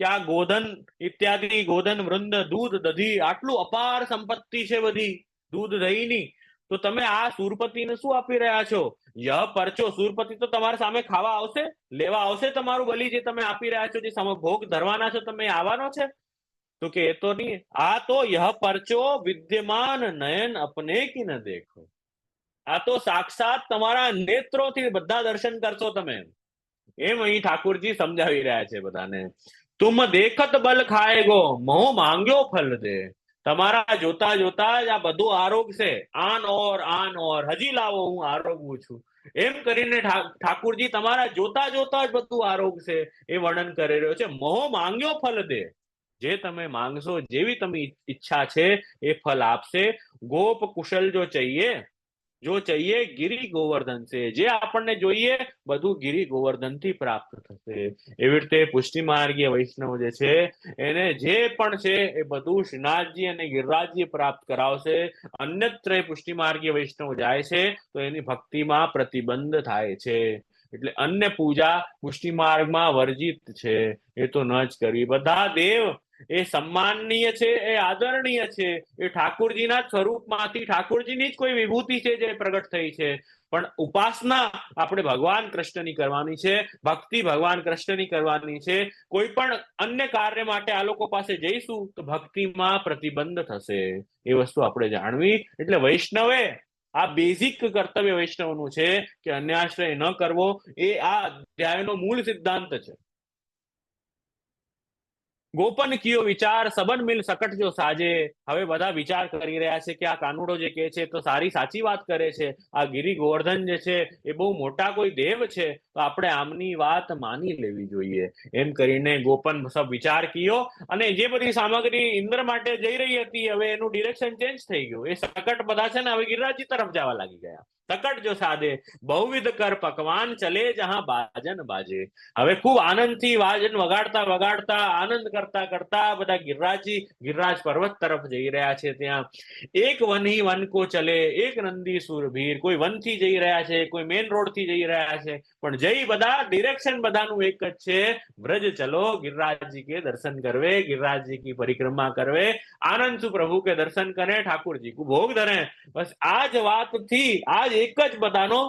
કે આ ગોધન ઇત્યાદિ, ગોધન વૃંદ, દૂધ, દધી, આટલું અપાર સંપત્તિ છે બધી દૂધ દહીંની, તો તમે આ સુરપતિને શું આપી રહ્યા છો? યહ પરચો, સુરપતિ તો તમારા સામે ખાવા આવશે, લેવા આવશે તમારું બલી, જે તમે આપી રહ્યા છો, જે ભોગ ધરવાના છો તમે, આવવાનો છે. તો કે એ તો નહીં, આ તો યહ પરચો વિદ્યમાન નયન અપને કી ન દેખો. આ તો સાક્ષાત તમારા નેત્રોથી બધા દર્શન કરશો તમે, એમ અહીં ઠાકોરજી સમજાવી રહ્યા છે બધાને. તુમ દેખત બલ ખાએગો, મોહ માંગ્યો ફલ દે. તમારા જોતા જોતા જ આ બધું આરોગશે, આન ઓર હજી લાવો, હું આરોગું છું, એમ કરીને ઠાકુરજી તમારા જોતા જોતા જ બધું આરોગશે, એ વર્ણન કરી રહ્યો છે. મોહ માંગ્યો ફલ દે, જે તમે માંગશો, જેવી તમે ઈચ્છા છે એ ફલ આપશે. ગોપ કુશલ જો ચાહીએ ગિરી ગોવર્ધન છે, જે આપણને જોઈએ બધું ગિરી ગોવર્ધન થી પ્રાપ્ત થશે. એવી રીતે પુષ્ટિ માર્ગીય વૈષ્ણવ જે છે, એને જે પણ છે એ બધું શ્રીનાથજી અને ગિરિરાજજી પ્રાપ્ત કરાવશે. અન્યત્ર પુષ્ટિ માર્ગીય વૈષ્ણવ જાય છે તો એની ભક્તિમાં પ્રતિબંધ થાય છે. એટલે અન્ય પૂજા પુષ્ટિ માર્ગમાં વર્જિત છે, એ તો ન જ કરવી. બધા દેવ એ સન્માનનીય છે, એ આદરણીય છે, એ ઠાકોરજીના સ્વરૂપમાંથી ઠાકોરજીની જ કોઈ વિભૂતિ છે જે પ્રગટ થઈ છે. પણ ઉપાસના આપણે ભગવાન કૃષ્ણની કરવાની છે, ભક્તિ ભગવાન કૃષ્ણની કરવાની છે. કોઈ પણ અન્ય કાર્ય માટે આ લોકો પાસે જઈશું તો ભક્તિમાં પ્રતિબંધ થશે, એ વસ્તુ આપણે જાણવી. એટલે વૈષ્ણવે આ બેઝિક કર્તવ્ય વૈષ્ણવનું છે કે અન્યાશ્રય ન કરવો, એ આ અધ્યાયનો મૂળ સિદ્ધાંત છે. ગોપન કિયો વિચાર સબન મિલ સકટ જો સાજે. હવે બધા વિચાર કરી રહ્યા છે કે આ કાનુડો જે કહે છે તો સાચી વાત કરે છે, આ ગિરી ગોવર્ધન જે છે એ બહુ મોટા કોઈ દેવ છે, તો આપણે આમની વાત માની લેવી જોઈએ. એમ કરીને ગોપન સબ વિચાર કિયો, અને જે બધી સામગ્રી ઇન્દ્ર માટે જઈ રહી હતી, હવે એનું ડિરેક્શન ચેન્જ થઈ ગયું. એ સકટ બધા છે ને હવે ગિરિરાજજી તરફ જવા લાગી ગયા. તકટ જો સાદે બહુવિધ કર પકવાન ચલે જહાં બાજન બાજે. હવે ખૂબ આનંદથી વાજન વગાડતા વગાડતા આનંદ કરતા કરતા બધા ગિરિરાજ પર્વત તરફ જઈ રહ્યા છે. ત્યાં એક વનહી વન કો ચલે એક નંદી સુરભીર. કોઈ વનથી જઈ રહ્યા છે, કોઈ મેઇન રોડ થી જઈ રહ્યા છે, પણ જઈ બધા ડિરેક્શન બધાનું એક જ છે, ब्रज चलो गिरिराज जी के दर्शन करवे, गिरिराज जी की परिक्रमा करवे, आनंद सु प्रभु के दर्शन करे, ठाकुर जी को भोग धरे. बस આ જ વાત થી આજ એક જ બધાનો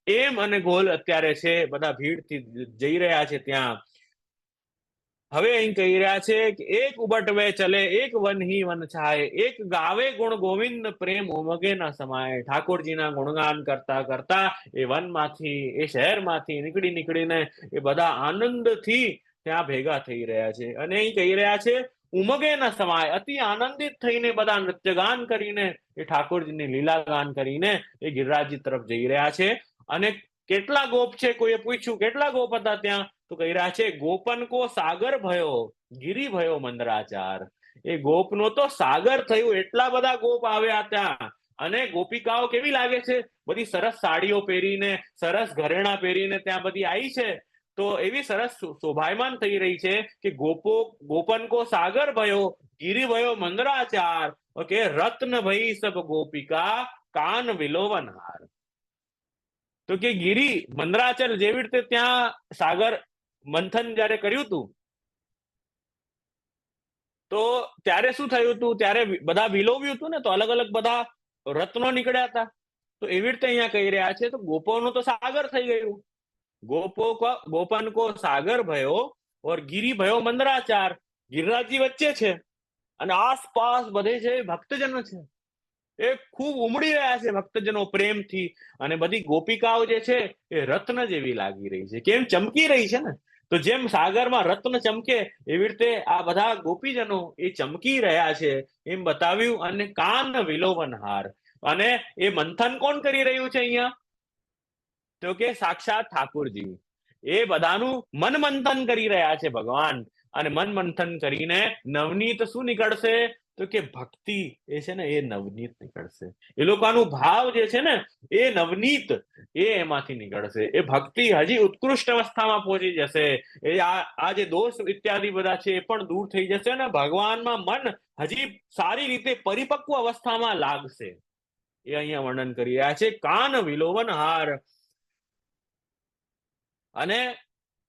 એમ અને ગોલ અત્યારે છે. બધા ભીડથી જઈ રહ્યા છે ત્યાં. હવે અહીં કહી રહ્યા છે કે એક ઉબટવે ચલે એક વન હી વન છાય, એક ગાવે ગુણ ગોવિંદ પ્રેમ ઉમગે ના સમાય. ઠાકોરજીના ગુણગાન કરતા કરતા એ વનમાંથી એ શહેરમાંથી નીકળીને એ બધા આનંદથી ત્યાં ભેગા થઈ રહ્યા છે. અને અહીં કહી રહ્યા છે ઉમગે ના સમાય, અતિ આનંદિત થઈને બધા નૃત્યગાન કરીને એ ઠાકોરજીની લીલાગાન કરીને એ ગિરિરાજજી તરફ જઈ રહ્યા છે. અને કેટલા ગોપ છે, કોઈએ પૂછ્યું કેટલા ગોપ હતા ત્યાં, તો કહી રહ્યા છે ગોપન કો સાગર ભયો ગિરી ભયો મંદરાચાર. એ ગોપનો તો સાગર થયું, એટલા બધા ગોપ આવ્યા ત્યાં. અને ગોપિકાઓ કેવી લાગે છે, બધી સરસ સાડીઓ પહેરીને સરસ ઘરેણા પહેરીને ત્યાં બધી આવી છે. તો એવી સરસ શોભાયમાન થઈ રહી છે કે ગોપન કો સાગર ભયો ગિરી ભયો મંદરાચાર, ઓકે, રત્ન ભઈ સબ ગોપિકા કાન વિલોવન હાર. તો કે ગિરી મંદરાચલ જેવી રીતે ત્યાં સાગર મંથન જયારે કર્યું હતું તો ત્યારે શું થયું હતું, ત્યારે બધા વિલોવ્યું હતું ને, તો અલગ અલગ બધા રત્નો નીકળ્યા હતા. તો એવી રીતે અહીંયા કહી રહ્યા છે તો ગોપોનું તો સાગર થઈ ગયું. ગોપન કો સાગર ભયો ઓર ગિરી ભયો મંદરાચાર. ગિરિરાજજી વચ્ચે છે અને આસપાસ બધે છે ભક્તજનો છે, એ ખૂબ ઉમડી રહ્યા છે ભક્તજનો પ્રેમથી. અને બધી ગોપિકાઓ જે છે એ રત્ન જેવી લાગી રહી છે, કેમ ચમકી રહી છે ને. તો જેમ સાગરમાં રત્ન ચમકે એવી રીતે આ બધા ગોપીજનો એ ચમકી રહ્યા છે એમ બતાવ્યું. અને કાન વિલોવનહાર, અને એ મંથન કોણ કરી રહ્યું છે અહીંયા, તો કે સાક્ષાત ઠાકોરજી. એ બધાનું મન મંથન કરી રહ્યા છે ભગવાન. અને મન મંથન કરીને નવનીત શું નીકળશે, તો કે ભક્તિ એ છે ને એ નવનીત નીકળશે. એ લોકોનું ભાવ જે છે ને એ નવનીત એ એમાંથી નીકળશે. એ ભક્તિ હજી ઉત્કૃષ્ટ અવસ્થામાં પહોંચી જશે. એ આ જે દોષ ઇત્યાદિ બધા છે એ પણ દૂર થઈ જશે અને ભગવાનમાં મન હજી સારી રીતે પરિપક્વ અવસ્થામાં લાગશે. એ અહીંયા વર્ણન કરી રહ્યા છે. કાન વિલોવન હાર. અને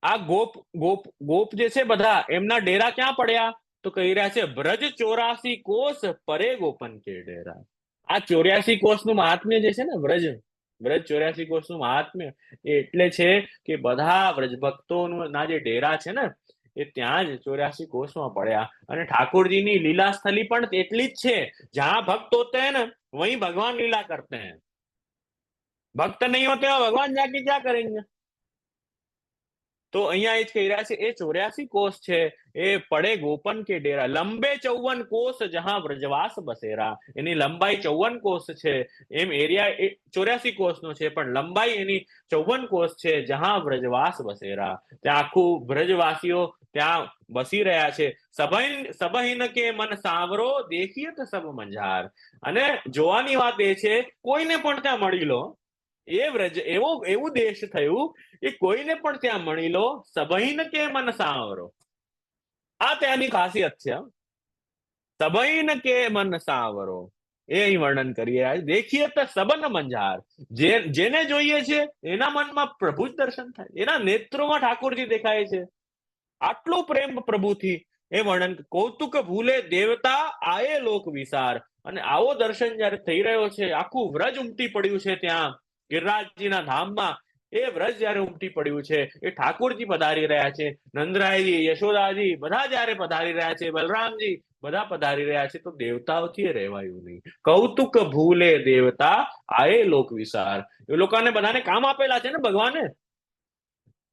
આ ગોપ જે છે બધા એમના ડેરા ક્યાં પડ્યા, તો કહી રહ્યા છે બ્રજ 84 કોષ પરે ગોપન કે ડેરા. આ 84 કોષનું મહાત્મ્ય જે છે ને, બ્રજ 84 કોષનું મહાત્મ્ય એટલે છે કે બધા વ્રજભક્તોના ના જે ડેરા છે ને એ ત્યાં જ 84 કોષમાં પડ્યા. અને ઠાકોરજીની લીલા સ્થલી પણ એટલી જ છે, જ્યાં ભક્ત હોતે हैं ना वहीं भगवान लीला करते हैं, भक्त नहीं होते हैं भगवान जाके क्या करेंगे. તો અહીંયા એ જ કહી રહ્યા છે એ 84 કોષ છે એ પડે ગોપન કે ડેરા. લંબે 54 કોષ જહાં વ્રજવાસ બસેરા. એની લંબાઈ 54 કોષ છે. એમ એરિયા 84 કોષનો છે પણ લંબાઈ એની 54 કોષ છે. જહાં વ્રજવાસ બસેરા, ત્યાં આખું વ્રજવાસીઓ ત્યાં બસી રહ્યા છે. સબહિન કે મન સાવરો દેખિયત સબ મંઝાર. અને જોવાની વાત એ છે કોઈને પણ ત્યાં મળી લો, એ વ્રજ એવું દેશ થયું કે કોઈને પણ ત્યાં મળી લો. સબહિન કે મન સાવરો, આ ત્યાંની ખાસિયત છે. સબહિન કે મન સાવરો એ અહીં વર્ણન કરી રહ્યા છે. દેખીએ તો સબન મંજાર, જેને જોઈએ છે એના મનમાં પ્રભુ જ દર્શન થાય, એના નેત્રોમાં ઠાકોરજી દેખાય છે. આટલું પ્રેમ પ્રભુથી એ વર્ણન. કૌતુક ભૂલે દેવતા આયે લોક વિસાર. અને આવો દર્શન જયારે થઈ રહ્યો છે, આખું વ્રજ ઉમટી પડ્યું છે ત્યાં ગિરિરાજજીના ધામમાં. એ વ્રજ જયારે ઉમટી પડ્યું છે, એ ઠાકોરજી પધારી રહ્યા છે, નંદરાયજી, યશોદાજી બધા જયારે પધારી રહ્યા છે, બલરામજી બધા પધારી રહ્યા છે, તો દેવતાઓથી રહેવાયું નહીં. કૌતુક ભૂલે દેવતા આયે લોક વિસાર. એ લોકોને બધાને કામ આપેલા છે ને ભગવાને,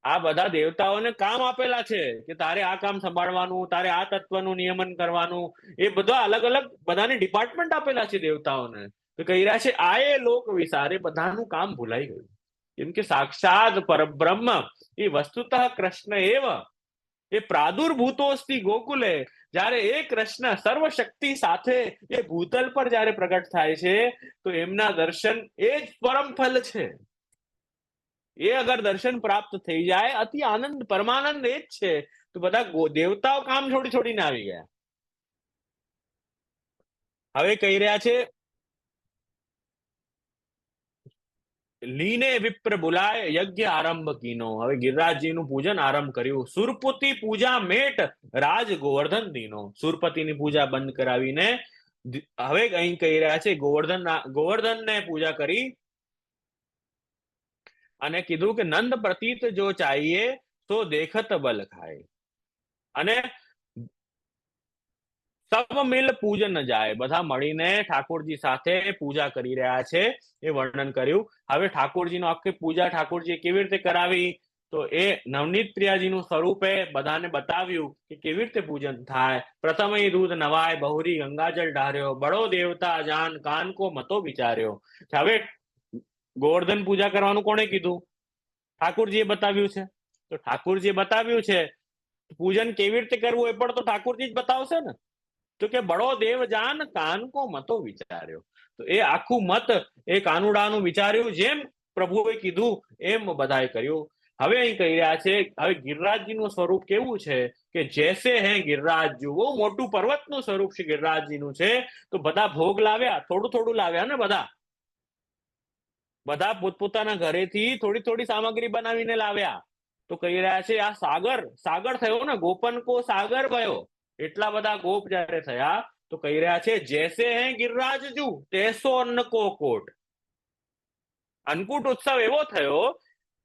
આ બધા દેવતાઓને કામ આપેલા છે કે તારે આ કામ સંભાળવાનું, તારે આ તત્વનું નિયમન કરવાનું. એ બધા અલગ અલગ બધાને ડિપાર્ટમેન્ટ આપેલા છે દેવતાઓને. તો કહી રહ્યા છે આયે લોક વિસાર, એ બધાનું કામ ભૂલાઈ ગયું. કેમ કે સાક્ષાત પરબ્રહ્મ એ વસ્તુતઃ કૃષ્ણ એવ એ પ્રાદુર્ભૂતોસ્તિ ગોકુલે. જ્યારે એ કૃષ્ણ સર્વશક્તિ સાથે એ ભૂતલ પર જ્યારે પ્રગટ થાય છે તો એમના દર્શન એ જ પરમ ફલ છે. એ અગર દર્શન પ્રાપ્ત થઈ જાય, અતિ આનંદ પરમાનંદ એ જ છે. તો બધા દેવતાઓ કામ છોડીને આવી ગયા. હવે કહી રહ્યા છે, લીને વિપ્ર બોલાય યજ્ઞ આરંભ કીનો. હવે ગિરિરાજજીનું પૂજન આરંભ કર્યું. સુરપતિ પૂજા મેટ રાજ ગોવર્ધન દીનો. સુરપતિની પૂજા બંધ કરાવીને હવે અહીં કહી રહ્યા છે ગોવર્ધનને પૂજા કરી અને કીધું કે નંદ પ્રતીત જો ચાહીએ તો દેખત બલ ખાય. અને સબ મિલ પૂજન જાય. બધા મળીને ઠાકોરજી સાથે પૂજા કરી રહ્યા છે એ વર્ણન કર્યું. હવે ઠાકોરજીનો આખી પૂજા ઠાકોરજીએ કેવી રીતે કરાવી તો એ નવનીત પ્રિયાજીનું સ્વરૂપે બધાને બતાવ્યું કે કેવી રીતે પૂજન થાય. પ્રથમ દૂધ નવાય બહુરી ગંગાજળ ઢાર્યો, બળો દેવતા જાન કાન કો મતો વિચાર્યો. હવે ગોવર્ધન પૂજા કરવાનું કોણે કીધું? ઠાકોરજીએ બતાવ્યું છે. તો ઠાકોરજીએ બતાવ્યું છે પૂજન કેવી રીતે કરવું એ પણ તો ઠાકોરજી જ બતાવશે ને. તો કે બળો દેવ જાન કાન કો મતો વિચાર્યો. તો એ આખું મત એ કાનુડાનું વિચાર્યું, જેમ પ્રભુએ કીધું એમ બધાએ કર્યું. હવે અહીં કહી રહ્યા છે, હવે ગિરિરાજજીનું સ્વરૂપ કેવું છે કે જૈસે હે ગિરિરાજજી, બહુ મોટું પર્વતનું સ્વરૂપ છે ગિરિરાજજીનું છે. તો બધા ભોગ લાવ્યા, થોડું લાવ્યા ને બધા પોતપોતાના ઘરેથી થોડી સામગ્રી બનાવીને લાવ્યા. તો કહી રહ્યા છે આ સાગર થયો ને, ગોપન કો સાગર ભયો. એટલા બધા ગોપ જયારે થયા તો કહી રહ્યા છે જૈસે હે ગિરિરાજજુ તેસો અન્ન કો કોટ. અન્નકૂટ ઉત્સવ એવો થયો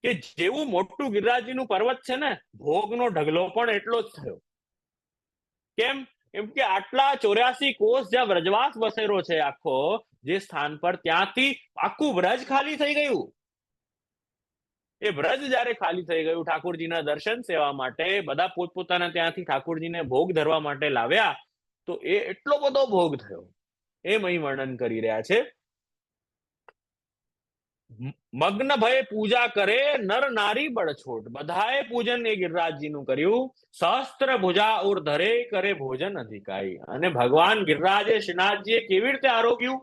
કે જેવું મોટું ગિરિરાજજીનું પર્વત છે ને, ભોગનો ઢગલો પણ એટલો જ થયો. કેમ? કેમ કે આટલા 84 કોષ જ્યાં વ્રજવાસ વસેરો છે આખો જે સ્થાન પર, ત્યાંથી આખું વ્રજ ખાલી થઈ ગયું. એ વ્રજ જયારે ખાલી થઈ ગયું ઠાકોરજીના દર્શન સેવા માટે, બધા પોતપોતાના ત્યાંથી ઠાકોરજીને ભોગ ધરવા માટે લાવ્યા, તો એ એટલો બધો ભોગ થયો. એમ અહીં વર્ણન કરી રહ્યા છે. મગ્ન ભય પૂજા કરે નર નારી બળછોટ. બધાએ પૂજન એ ગિરિરાજજીનું કર્યું. સહસ્ત્ર ભુજા ઉર ધરે કરે ભોજન અધિકારી. અને ભગવાન ગિરિરાજે શ્રીનાથજીએ કેવી રીતે આરોગ્યું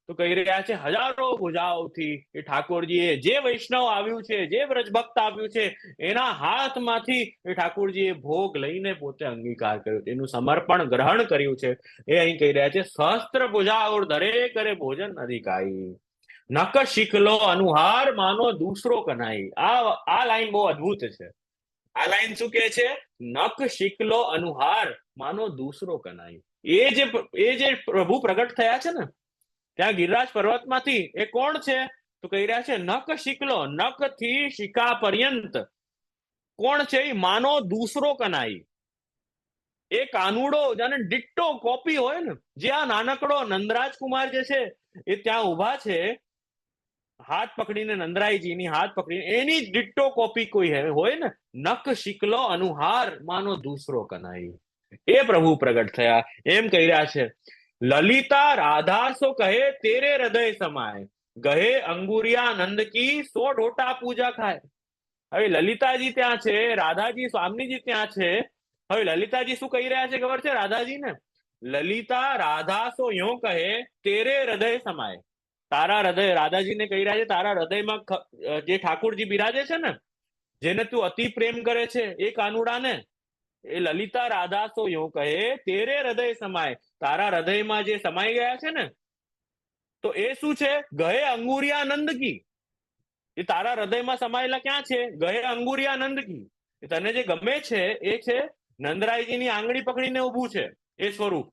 તો કહી રહ્યા છે હજારો ભુજાઓથી એ ઠાકોરજીએ જે વૈષ્ણવ આવ્યું છે, જે વ્રજભક્ત આવ્યું છે, એના હાથમાંથી એ ઠાકોરજીએ ભોગ લઈને પોતે અંગીકાર કર્યો, એનું સમર્પણ ગ્રહણ કર્યું છે. એ અહીં કહી રહ્યા છે સહસ્ત્ર ભુજા ઓર ધરે કરે ભોજન અધિકારી. નક શીખલો અનુહાર માનો દૂસરો કનાઈ. આ લાઈન બહુ અદ્ભુત છે. આ લાઈન શું કહે છે? નક શીખલો અનુહાર માનો દૂસરો કનાઈ. એ જે પ્રભુ પ્રગટ થયા છે ને ત્યાં ગિરિરાજ પર્વતમાંથી, એ કોણ છે તો કહી રહ્યા છે નક શીખલો, નક થી શિખા પર્યંત કોણ છે? માનો દૂસરો કનાઈ. એ કાનુડો જાણે ડિટ્ટો કોપી હોય ને, જે આ નાનકડો નંદરાજ કુમાર જે છે એ ત્યાં ઉભા છે હાથ પકડીને, નંદરાયજીની હાથ પકડીને, એની જ ડિટ્ટો કોપી કોઈ હોય ને. નક શીખલો અનુહાર માનો દૂસરો કનાઈ. એ પ્રભુ પ્રગટ થયા. એમ કહી રહ્યા છે લલિતા રાધા સો કહે તેરે હૃદય સમાય, ગહે અંગુરિયા નંદ કી સો ઢોટા પૂજા ખાય. હવે લલિતાજી ત્યાં છે, રાધાજી સ્વામીજી ત્યાં છે. હવે લલિતાજી શું કહી રહ્યા છે ખબર છે રાધાજીને? લલિતા રાધા સો યો કહે તેરે હૃદય સમાય. તારા હૃદય, રાધાજીને કહી રહ્યા છે તારા હૃદયમાં જે ઠાકોરજી બિરાજે છે ને, જેને તું અતિ પ્રેમ કરે છે, એ કાનુડાને એ લલિતા રાધા સો યો કહે તેરે હૃદય સમાય. તારા હૃદયમાં જે સમાઈ ગયા છે ને, તો એ શું છે? ગહે અંગુરિયા નંદ કી. એ તારા હૃદયમાં સમાયેલા ક્યાં છે? ગહે અંગુરિયા નંદ કી. તને જે ગમે છે એ છે નંદરાયજીની આંગળી પકડીને ઊભું છે એ સ્વરૂપ.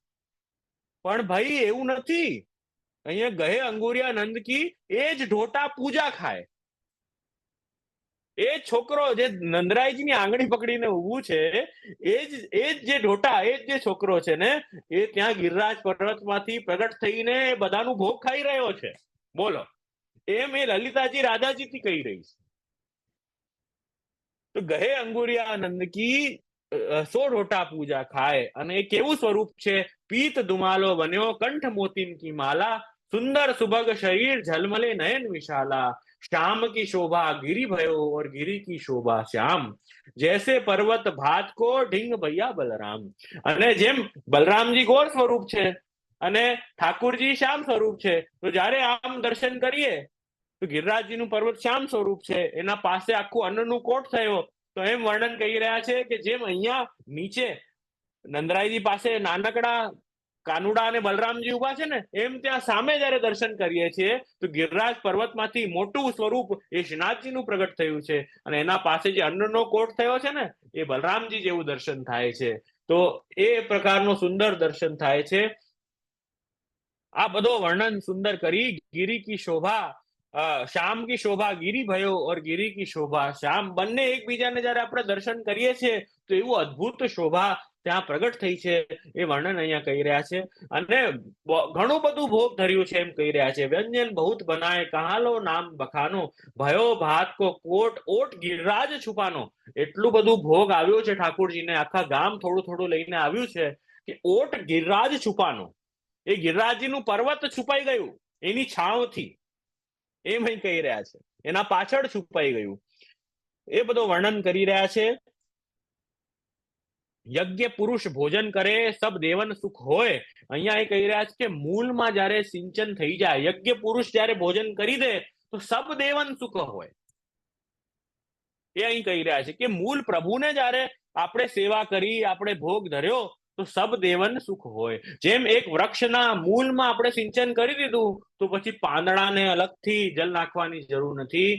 પણ ભાઈ એવું નથી. અહીંયા ગહે અંગુરિયા નંદ કી, એ જ ઢોટા પૂજા ખાય. એ છોકરો જે નંદરાયજીની આંગળી પકડીને ઊભું છે, એ જ જે ઢોટા, એ જ જે છોકરો છે ને, એ ત્યાં ગિરિરાજ પર્વતમાંથી પ્રગટ થઈને બધાનું ભોગ ખાઈ રહ્યો છે. બોલો, એમ એ લલિતાજી રાધાજીથી કહી રહી છે. તો ગહે અંગુરિયા નંદ કી 100 ઢોટા પૂજા ખાય. અને એ કેવું સ્વરૂપ છે? પીત દુમાલો બન્યો કંઠ મોતીન કી માલા, સુંદર સુભગ શરીર ઝલમલે નયન વિશાલા, श्याम की शोभा गिरी भयो और गिरी की शोभा श्याम, जैसे पर्वत भात को ढींग भैया बलराम. અને જેમ બલરામજી ગોર સ્વરૂપ છે અને ઠાકુરજી શ્યામ સ્વરૂપ છે, તો જ્યારે આમ દર્શન કરીએ તો ગિરિરાજજીનું પર્વત શ્યામ સ્વરૂપ છે, એના પાસે આખું અન્નનું કોટ થયો. તો એમ વર્ણન કહી રહ્યા છે કે જેમ અહીંયા નીચે નંદરાયજી પાસે નાનકડા કાનુડા અને બલરામજી ઉભા છે ને, એમ ત્યાં સામે જયારે દર્શન કરીએ છીએ તો ગિરિરાજ પર્વતમાંથી મોટું સ્વરૂપ એ શ્રીનાથજીનું પ્રગટ થયું છે, અને એના પાસે જે અન્નનો કોટ થયો છે ને, એ બલરામજી જેવું દર્શન થાય છે. તો એ પ્રકારનું સુંદર દર્શન થાય છે. આ બધો વર્ણન સુંદર કરી. ગિરી કી શોભા શ્યામ કી શોભા ગિરી भयो और गिरी की शोभा श्याम, બંને એકબીજાને જયારે આપણે દર્શન કરીએ છીએ તો એવું અદ્ભુત શોભા ત્યાં પ્રગટ થઈ છે, એ વર્ણન અહીંયા કહી રહ્યા છે. અને ઘણું બધું ભોગ ધર્યું છે એમ કહી રહ્યા છે. વ્યંજન બહુત બનાય કહાલો નામ બખાનો, ભયો ભાત કો કોટ ઓટ ગિરિરાજ છુપાનો. એટલું બધું ભોગ આવ્યું છે ઠાકોરજીને, આખા ગામ થોડું થોડું લઈને આવ્યું છે કે ઓટ ગિરિરાજ છુપાનો, એ ગિરિરાજજીનું પર્વત છુપાઈ ગયું એની છાવથી, એમ અહીં કહી રહ્યા છે, એના પાછળ છુપાઈ ગયું. એ બધો વર્ણન કરી રહ્યા છે. યજ્ઞ પુરુષ ભોજન કરે સબ દેવન સુખ હોય. અહીંયા એ કહી રહ્યા છે કે મૂળમાં જયારે સિંચન થઈ જાય, યજ્ઞ પુરુષ જયારે ભોજન કરી દે તો સબ દેવન સુખ હોય. એ અહીં કહી રહ્યા છે કે મૂળ પ્રભુને જયારે આપણે સેવા કરી, આપણે ભોગ ધર્યો તો સબ દેવન સુખ હોય. જેમ એક વૃક્ષના મૂળમાં આપણે સિંચન કરી દીધું તો પછી પાંદડાને અલગથી જલ નાખવાની જરૂર નથી,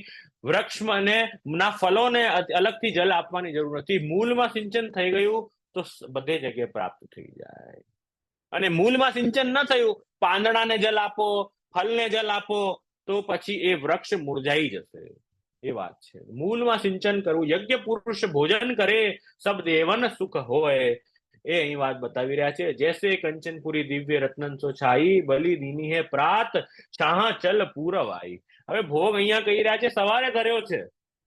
વૃક્ષને ના ફલોને અલગથી જલ આપવાની જરૂર નથી. મૂળમાં સિંચન થઈ ગયું તો બધે જગ્યાએ પ્રાપ્ત થઈ જાય. અને મૂળમાં સિંચન ન થયું, પાંદડાને જલ આપો, ફલને જલ આપો, તો પછી એ વૃક્ષ મુરઝાઈ જશે. એ વાત છે. મૂળમાં સિંચન કરવું. યજ્ઞ પુરુષ ભોજન કરે સબ દેવન સુખ હોય. એ અહીં વાત બતાવી રહ્યા છે. જૈસે કંચનપુરી દિવ્ય રત્નન સો છાઈ, બલી દીની હે પ્રાત શાહ ચલ પૂરવાઈ. હવે ભોગ અહીંયા કહી રહ્યા છે સવારે ધર્યો છે,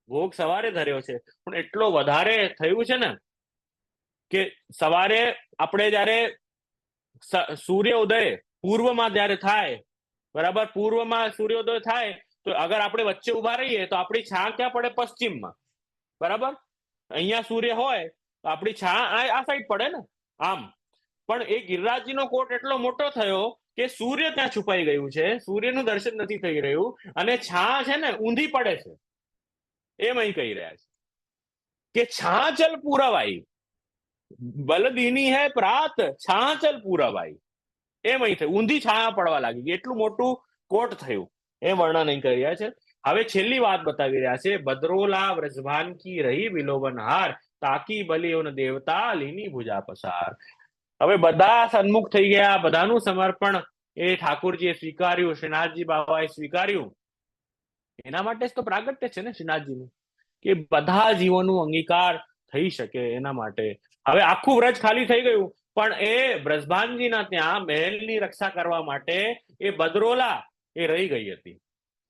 ભોગ સવારે ધર્યો છે, પણ એટલો વધારે થયું છે ને કે સવારે આપણે જયારે સૂર્યોદય પૂર્વમાં જયારે થાય, બરાબર, પૂર્વમાં સૂર્યોદય થાય તો અગર આપણે વચ્ચે ઉભા રહીએ તો આપણી છા ક્યાં પડે? પશ્ચિમમાં, બરાબર. અહીંયા સૂર્ય હોય તો આપણી છા આ સાઈડ પડે ને, આમ. પણ એ ગિરિરાજજીનો કોટ એટલો મોટો થયો કે સૂર્ય ત્યાં છુપાઈ ગયું છે, સૂર્યનું દર્શન નથી થઈ રહ્યું, અને છા છે ને ઊંધી પડે છે. એમ અહીં કહી રહ્યા છે કે છાંચલ પૂરવાઈ, બલદીની હે પ્રાત છાંચલ પૂરવાઈ. એમ અહીં થયું, ઊંધી છાયા પડવા લાગી ગઈ, એટલું મોટું કોટ થયું. એ વર્ણન અહીં કરી રહ્યા છે. હવે છેલ્લી વાત બતાવી રહ્યા છે. બદરોલા વ્રજભાન કી રહી વિલોબન હાર, તાકી બલિયોન દેવતા લીની ભુજા પસાર. હવે બધા સન્મુખ થઈ ગયા, બધાનું સમર્પણ એ ઠાકોરજીએ સ્વીકાર્યું, શ્રીનાથજી બાબાએ સ્વીકાર્યું. એના માટે જ તો પ્રાગટ્ય છે ને શ્રીનાથજીનું, કે બધા જીવોનું અંગીકાર થઈ શકે એના માટે. હવે આખું વ્રજ ખાલી થઈ ગયું, પણ એ બ્રજભાનજીના ત્યાં મહેલની રક્ષા કરવા માટે એ બદરોલા એ રહી ગઈ હતી,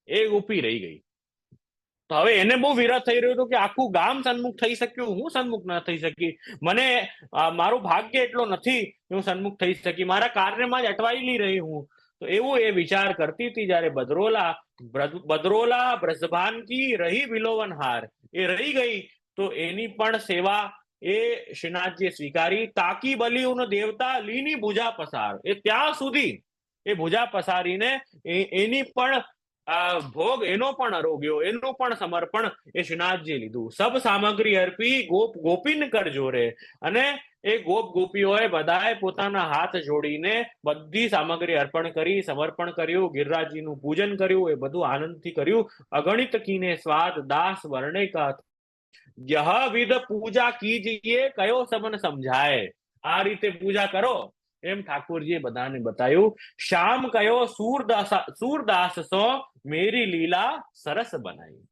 એ ઊભી રહી ગઈ. તો હવે એને બહુ વિરહ થઈ રહ્યું હતું કે આખું ગામ સન્મુખ થઈ શક્યું, હું સન્મુખ ન થઈ શકી, મને મારું ભાગ્ય એટલો નથી કે હું સન્મુખ થઈ શકી, મારા કાર્યમાં જ અટવાયેલી રહી હું. તો એવું એ વિચાર કરતી હતી જ્યારે બદરોલા બ્રજભાન કી રહી વિલોવન હાર, એ રહી ગઈ તો એની પણ સેવા એ શ્રીનાથજીએ સ્વીકારી. તાકી બલિયુન દેવતા લીની ભુજા પસાર, એ ત્યાં સુધી એ ભુજા પસારીને એની પણ ભોગ એનો પણ આરોગ્યો, એનું પણ સમર્પણ એ શ્રીનાથજીએ લીધું. સબ સામગ્રી અર્પી ગોપ ગોપીન કર જોરે, અને એ ગોપ ગોપીઓએ બધાએ પોતાના હાથ જોડીને બધી સામગ્રી અર્પણ કરી, સમર્પણ કર્યું, ગિરિરાજજીનું પૂજન કર્યું, એ બધું આનંદથી કર્યું. અગણિત કીને સ્વાદ દાસ વર્ણે કા, યહ વિધ પૂજા કીજીએ કયો સબન સમજાય. આ રીતે પૂજા કરો એમ ઠાકોરજીએ બધાને બતાવ્યું. શ્યામ કયો સૂરદાસ સો મેરી લીલા સરસ બનાવી.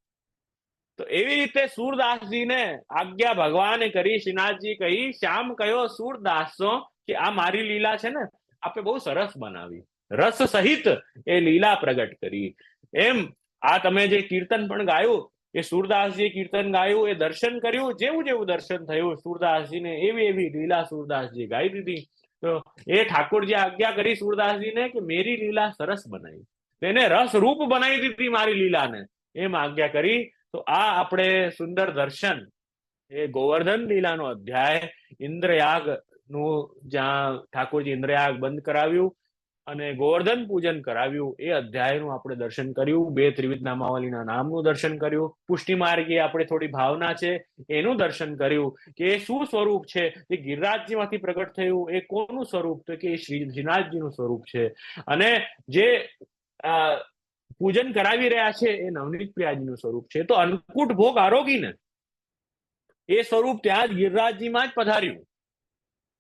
તો એવી રીતે સૂરદાસજીને આજ્ઞા ભગવાને કરી, શ્રીનાથજી કહી, શ્યામ કયો સૂરદાસ સો, કે આ મારી લીલા છે ને આપણે બહુ સરસ બનાવી, રસ સહિત એ લીલા પ્રગટ કરી. એમ આ તમે જે કીર્તન પણ ગાયું, એ સૂરદાસજીએ કીર્તન ગાયું, એ દર્શન કર્યું, જેવું જેવું દર્શન થયું સૂરદાસજીને એવી એવી લીલા સૂરદાસજી ગાઈ દીધી. તો એ ઠાકોરજી આજ્ઞા કરી સૂરદાસજીને કે મેરી લીલા સરસ બનાવી, તેને રસ રૂપ બનાવી દીધી મારી લીલાને. એમ આજ્ઞા કરી. તો આ આપણે સુંદર દર્શન એ ગોવર્ધન લીલાનો અધ્યાય ઇન્દ્રયાગ નું, જ્યાં ઠાકોરજી ઇન્દ્રયાગ બંધ કરાવ્યું અને ગોવર્ધન પૂજન કરાવ્યું, એ અધ્યાયનું આપણે દર્શન કર્યું. બે ત્રિવિધ નામાવલીના નામનું દર્શન કર્યું. પુષ્ટિ માર્ગીય આપણે થોડી ભાવના છે એનું દર્શન કર્યું કે એ શું સ્વરૂપ છે, એ ગિરિરાજજીમાંથી પ્રગટ થયું. એ કોનું સ્વરૂપ? તો કે એ શ્રીનાથજીનું સ્વરૂપ છે. અને જે પૂજન કરાવી રહ્યા છે એ નવનીત પ્રિયાજીનું સ્વરૂપ છે. તો અન્નકૂટ ભોગ આરોગીને એ સ્વરૂપ ત્યાં જ ગિરિરાજજીમાં જ પધાર્યું,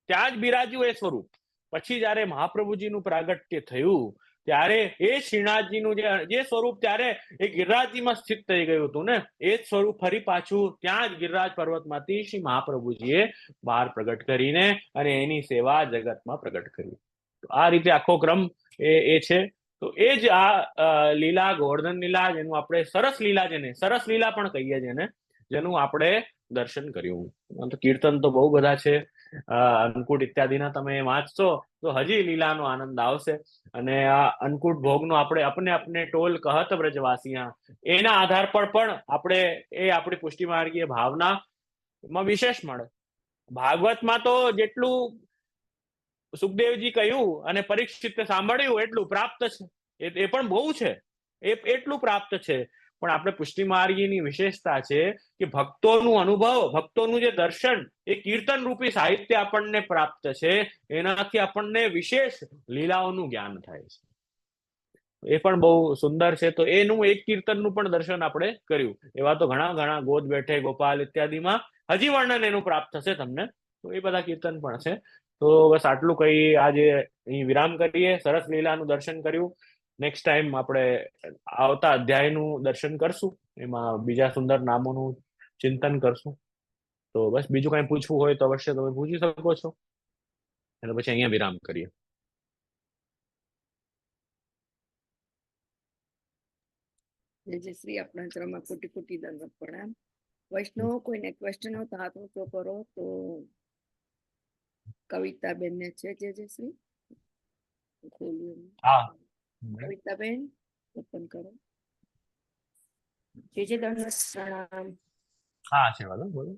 ત્યાં જ બિરાજ્યું એ સ્વરૂપ. પછી જયારે મહાપ્રભુજીનું પ્રાગટ્ય થયું ત્યારે એ શ્રીનાથજીનું જે સ્વરૂપ ત્યારે એ ગિરિરાજજીમાં સ્થિત થઈ ગયું હતું ને, એ જ સ્વરૂપ ફરી પાછું ત્યાં જ ગિરિરાજ પર્વતમાંથી શ્રી મહાપ્રભુજીએ બહાર પ્રગટ કરીને અને એની સેવા જગતમાં પ્રગટ કરી. તો આ રીતે આખો ક્રમ એ છે. તો એ જ આ લીલા, ગોવર્ધન લીલા, જેનું આપણે સરસ લીલા, જેને સરસ લીલા પણ કહીએ, જેનું આપણે દર્શન કર્યું. કીર્તન તો બહુ બધા છે. અન્નકૂટ ઇત્યાદિના તમે વાંચશો તો હજી લીલાનો આનંદ આવશે. અને આ અન્નકૂટ ભોગનો આપણે અપને અપને ટોલ કહત બ્રજવાસિયા, એના આધાર પર પણ આપણે એ આપણી પુષ્ટિ માર્ગીય ભાવનામાં વિશેષ મળે. ભાગવતમાં તો જેટલું સુખદેવજી કહ્યું અને પરીક્ષિતે સાંભળ્યું એટલું પ્રાપ્ત છે. એ પણ બહુ છે, એટલું પ્રાપ્ત છે. પણ આપણે પુષ્ટિ માર્ગીની વિશેષતા છે કે ભક્તોનું અનુભવ, ભક્તોનું જે દર્શન, એ કીર્તન રૂપી સાહિત્ય આપણને પ્રાપ્ત છે. એનાથી આપણને વિશેષ લીલાઓનું જ્ઞાન થાય છે. એ પણ બહુ સુંદર છે. તો એનું એક કીર્તનનું પણ દર્શન આપણે કર્યું. એવા તો ઘણા ઘણા ગોદ બેઠે ગોપાલ ઇત્યાદિમાં હજી વર્ણન એનું પ્રાપ્ત થશે તમને. તો એ બધા કીર્તન પણ છે. તો બસ આટલું કહી આજે અહીં વિરામ કરીએ. સરસ લીલાનું દર્શન કર્યું. નેક્સ્ટ ટાઈમ આપણે આવતા અધ્યાયનું દર્શન કરશું, એમાં બીજા સુંદર નામોનું ચિંતન કરશું. તો બસ બીજું કઈ પૂછવું હોય તો અવશ્ય તમે પૂછી શકો છો. અને પછી અહીંયા વિરામ કરીએ. જય શ્રી આપણા ચરણમાં કોટી કોટી દંડવત પ્રણામ. વૈષ્ણવ કોઈને ક્વેશ્ચન હોય તો હાથ ઊંચો કરો. તો કવિતાબેન ને છે જય શ્રી, ખોલ્યું. હા, કવિતાબેન ઓપન કરો. જય દંડવત પ્રણામ. હા છે, વાલો બોલો.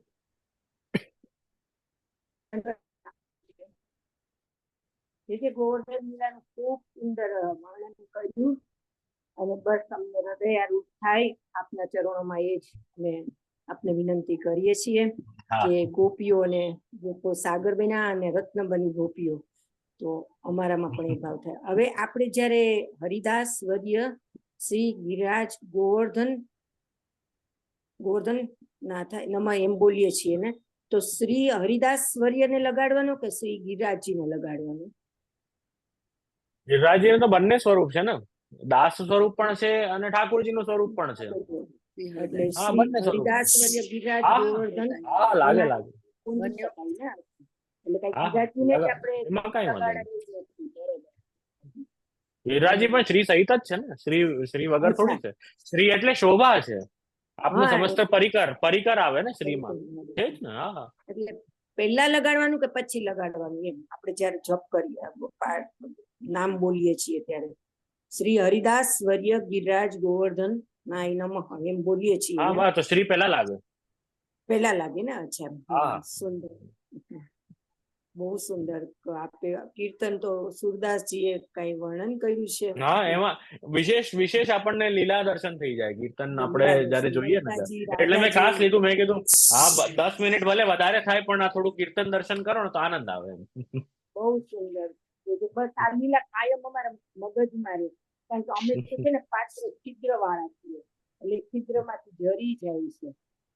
જે ગોવર્ધન લીલાનું ખૂબ સુંદર વર્ણન કર્યું. અને બસ અમને હૃદયારૂપ થાય આપના ચરણોમાં એ જ અમે આપને વિનંતી કરીએ છીએ કે ગોપીઓને ગોપો સાગર બન્યા અને રત્ન બની ગોપીઓ, તો અમારામાં પણ એ ભાવ થાય. હવે આપણે જ્યારે હરિદાસ વર્ય શ્રી ગિરિરાજ ગોવર્ધન નાથ નમઃ એમ બોલીએ છીએ ને, તો શ્રી હરિદાસ વર્યને લગાડવાનો કે શ્રી ગિરિરાજજીને લગાડવાનો? ગિરિરાજજી તો બંને સ્વરૂપ છે ને, દાસ સ્વરૂપ પણ છે અને ઠાકોરજીનું સ્વરૂપ પણ છે. એટલે હા, શ્રી બંને સ્વરૂપ. હરિદાસ વર્ય ગિરિરાજ ગોવર્ધન હા, લાગે લાગે. એટલે કઈ હા, ગિરિરાજજીને જ આપણે એમાં કઈ વાંધો નહીં. લગાડવાનું. ગિરિરાજજી પણ શ્રી સહિત જ છે ને, શ્રી વગર થોડી છે. શ્રી એટલે શોભા છે. આપનું હા, સમસ્ત પરિકર આવે ને શ્રીમાં, છે જ ને. હા, એટલે પહેલા લગાડવાનું કે પછી લગાડવાનું એમ આપણે જયારે જપ કરીએ, નામ બોલીએ છીએ ત્યારે શ્રી હરિદાસ વર્ય ગિરિરાજ ગોવર્ધન નાય નમઃ એમ બોલીએ છીએ. હા, બસ તો શ્રી પહેલા લાગે. પહેલા લાગે ને? અચ્છા, હા, સુંદર, બહુ સુંદર. કીર્તન તો સુરદાસજીએ કઈ વર્ણન કર્યું છે. હા, એમાં વિશેષ આપણને લીલા દર્શન થઈ જાય કીર્તન આપણે જયારે જોઈએ ને. એટલે મેં ખાસ લીધું, મેં કીધું હા 10 મિનિટ ભલે વધારે થાય પણ આ થોડું કીર્તન દર્શન કરો ને તો આનંદ આવે એમ. બહુ સુંદર. બસ આ લીલા કાયમ અમારા મગજમાં રહે, કારણ કે અમે તો છે ને પાત્ર છિદ્ર વાળા છીએ, એટલે છિદ્રમાંથી જરી જાય છે.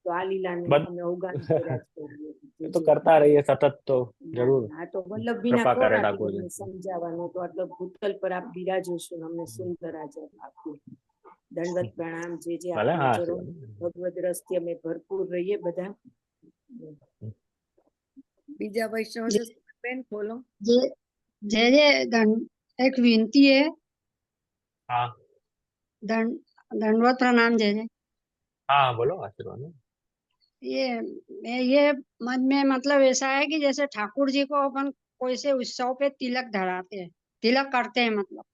તો આ લીલાને અમે અવગાન કર્યા છે. તો કરતા રહીએ સતત, તો જરૂર આ તો વલ્લભીના કૃપા કરે કોરાથી ઠાકોરજી. તમને સમજાવવાનો તો આટલો ભૂતલ પર આપ બિરાજો છો, અમને સુંદર આજે આપ્યું. દંડવત પ્રણામ. જે ભલે. આપના હા, ચરણ ભગવદ રસ્તે અમે ભરપૂર રહીએ બધા. બીજા વૈષ્ણવ બેન ખોલો. एक विनती है। हाँ, दंडवत प्रणाम जय जय। हाँ, बोलो आशीर्वाद। ये मन में मतलब ऐसा है कि जैसे ठाकुर जी को अपन कोई से उत्सव पे तिलक धराते हैं, तिलक करते हैं मतलब,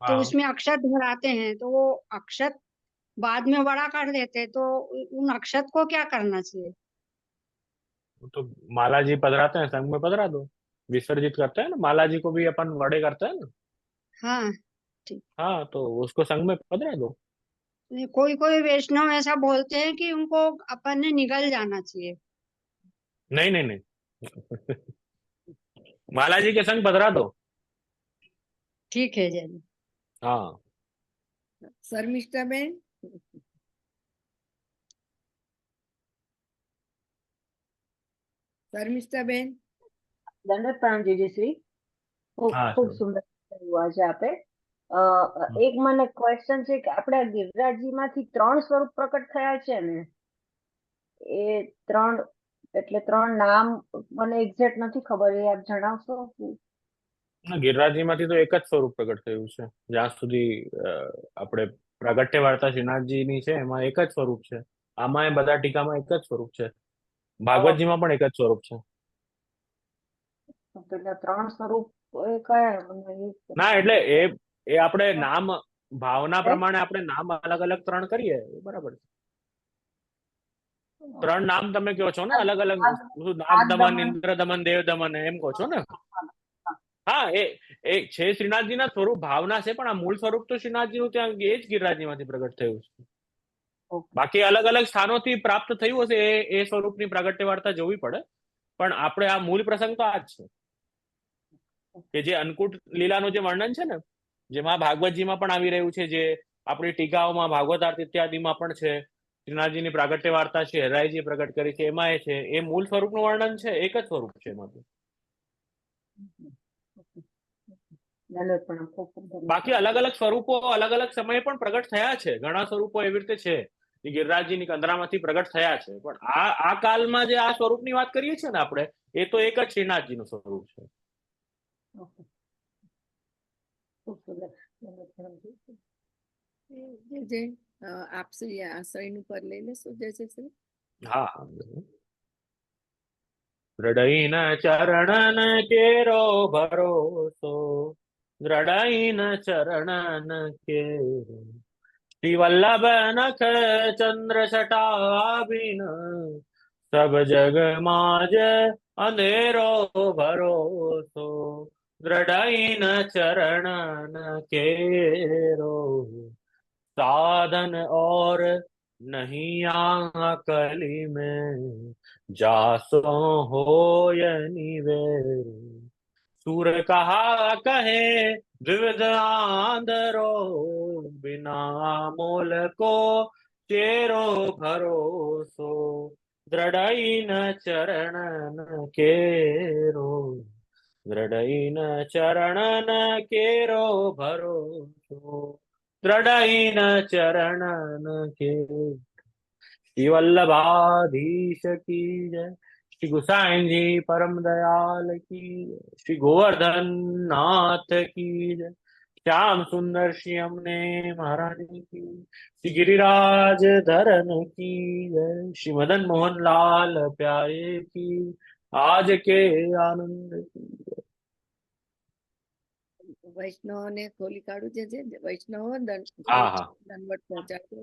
तो हाँ, उसमें अक्षत धराते हैं, तो वो अक्षत बाद में बड़ा कर देते, तो उन अक्षत को क्या करना चाहिए? वो तो माला जी पधराते हैं, संघ में पधरा दो, विसर्जित करते हैं ना, माला जी को भी अपन बड़े करते हैं ना। हाँ, ठीक। हाँ, तो उसको संघ में पधरा दो। कोई कोई वैष्णव ऐसा बोलते हैं कि उनको अपन ने निगल जाना चाहिए। नहीं नहीं नहीं माला जी के संग पधरा दो। ठीक है जय। हाँ। શર્મિષ્ઠાબેન, શર્મિષ્ઠાબેન, દંડવત પ્રણામ જીજીશ્રી. ખૂબ હા ખૂબ સર. સુંદર કહ્યું આજે આપે. અ, હમ. એક મને ક્વેશ્ચન છે કે આપણે આ ગિરિરાજજી માંથી 3 સ્વરૂપ પ્રકટ થયા છે ને, એ 3 એટલે 3 નામ મને એક્ઝેક્ટ નથી ખબર, એ આપ જણાવશો? ના, ગિરિરાજજી માંથી તો એક જ સ્વરૂપ પ્રગટ થયું છે જ્યાં સુધી આપણે પ્રાગટ્ય વાર્તા શ્રીનાથજીની છે એમાં એક જ સ્વરૂપ છે. આમાં બધા ટીકામાં એક જ સ્વરૂપ છે. ભાગવતજીમાં પણ એક જ સ્વરૂપ છે. પેલા 3 સ્વરૂપ એ કયા મને ના એટલે એ આપણે નામ ભાવના પ્રમાણે આપણે નામ અલગ અલગ 3 કરીએ એ બરાબર છે. 3 નામ તમે કહો છો ને અલગ અલગ, નાગદમન, ઇન્દ્રદમન, દેવદમન એમ કહો છો ને. હા, એ છે શ્રીનાથજીના સ્વરૂપ ભાવના છે, પણ આ મૂળ સ્વરૂપ તો શ્રીનાથજીનું ત્યાં એ જ ગિરિરાજજીમાંથી પ્રગટ થયું છે. બાકી અલગ અલગ સ્થાનોથી પ્રાપ્ત થયું હશે એ સ્વરૂપની પ્રાગટ્ય વાર્તા જોવી પડે, પણ આપણે આ મૂળ પ્રસંગ તો આ જ છે કે જે અન્નકૂટ લીલાનું જે વર્ણન છે ને, જેમાં ભાગવતજીમાં પણ આવી રહ્યું છે, જે આપણી ટીકાઓમાં ભાગવતાર્થ ઇત્યાદિમાં પણ છે, શ્રીનાથજીની પ્રાગટ્ય વાર્તા છે હરાઈજી પ્રગટ કરી છે, એમાં એ છે, એ મૂળ સ્વરૂપનું વર્ણન છે, એક જ સ્વરૂપ છે એમાં તો. દંડવત પ્રણામ. ખૂબ ખૂબ ધન્યવાદ. બાકી અલગ અલગ સ્વરૂપો અલગ અલગ સમયે પણ પ્રગટ થયા છે. ઘણા સ્વરૂપો એવી રીતે છે જે ગિરિરાજજીની કંદરામાંથી પ્રગટ થયા છે, પણ આ કાલમાં જે આ સ્વરૂપની વાત કરીએ છીએ ને આપણે, એ તો એક જ શ્રીનાથજીનું સ્વરૂપ છે. ઓકે. ખૂબ સુંદર. દંડવત પ્રણામ જીજીશ્રી. જે આપ શ્રી આ આશ્રયનું પર લઈ લેશો જય શ્રી. હા. દ્રઢઈન ચરણન કેરો ભરોસો, દ્રઢઈન ચરણન કેરો, શ્રી વલ્લભ નખ ચંદ્ર સટાબિન, સબ જગ માજ અંધેરો ભરોસો, દ્રઢઈન ચરણન કેરો, साधन और नहीं आकली में, जासो होय निवेर, सूर कहा कहे द्विविध आंधरो, बिना मोल को चेरो भरोसो, दृढ़ईन चरणन केरो, दृढ़ईन चरणन केरो भरोसो, दृढ़ईन चरणन के। श्री वल्लभाधीश की जय, श्री गोसाई जी परम दयाल की जय, श्री गोवर्धन नाथ की जय, श्याम सुंदर श्री हमने महाराज की, श्री गिरिराज धरन की जय, श्री मदन मोहन लाल प्यारे की, आज के आनंद की। વૈષ્ણવને ખોલી કાઢું જે છે વૈષ્ણવ હા હા દંડવત પહોંચાડજો.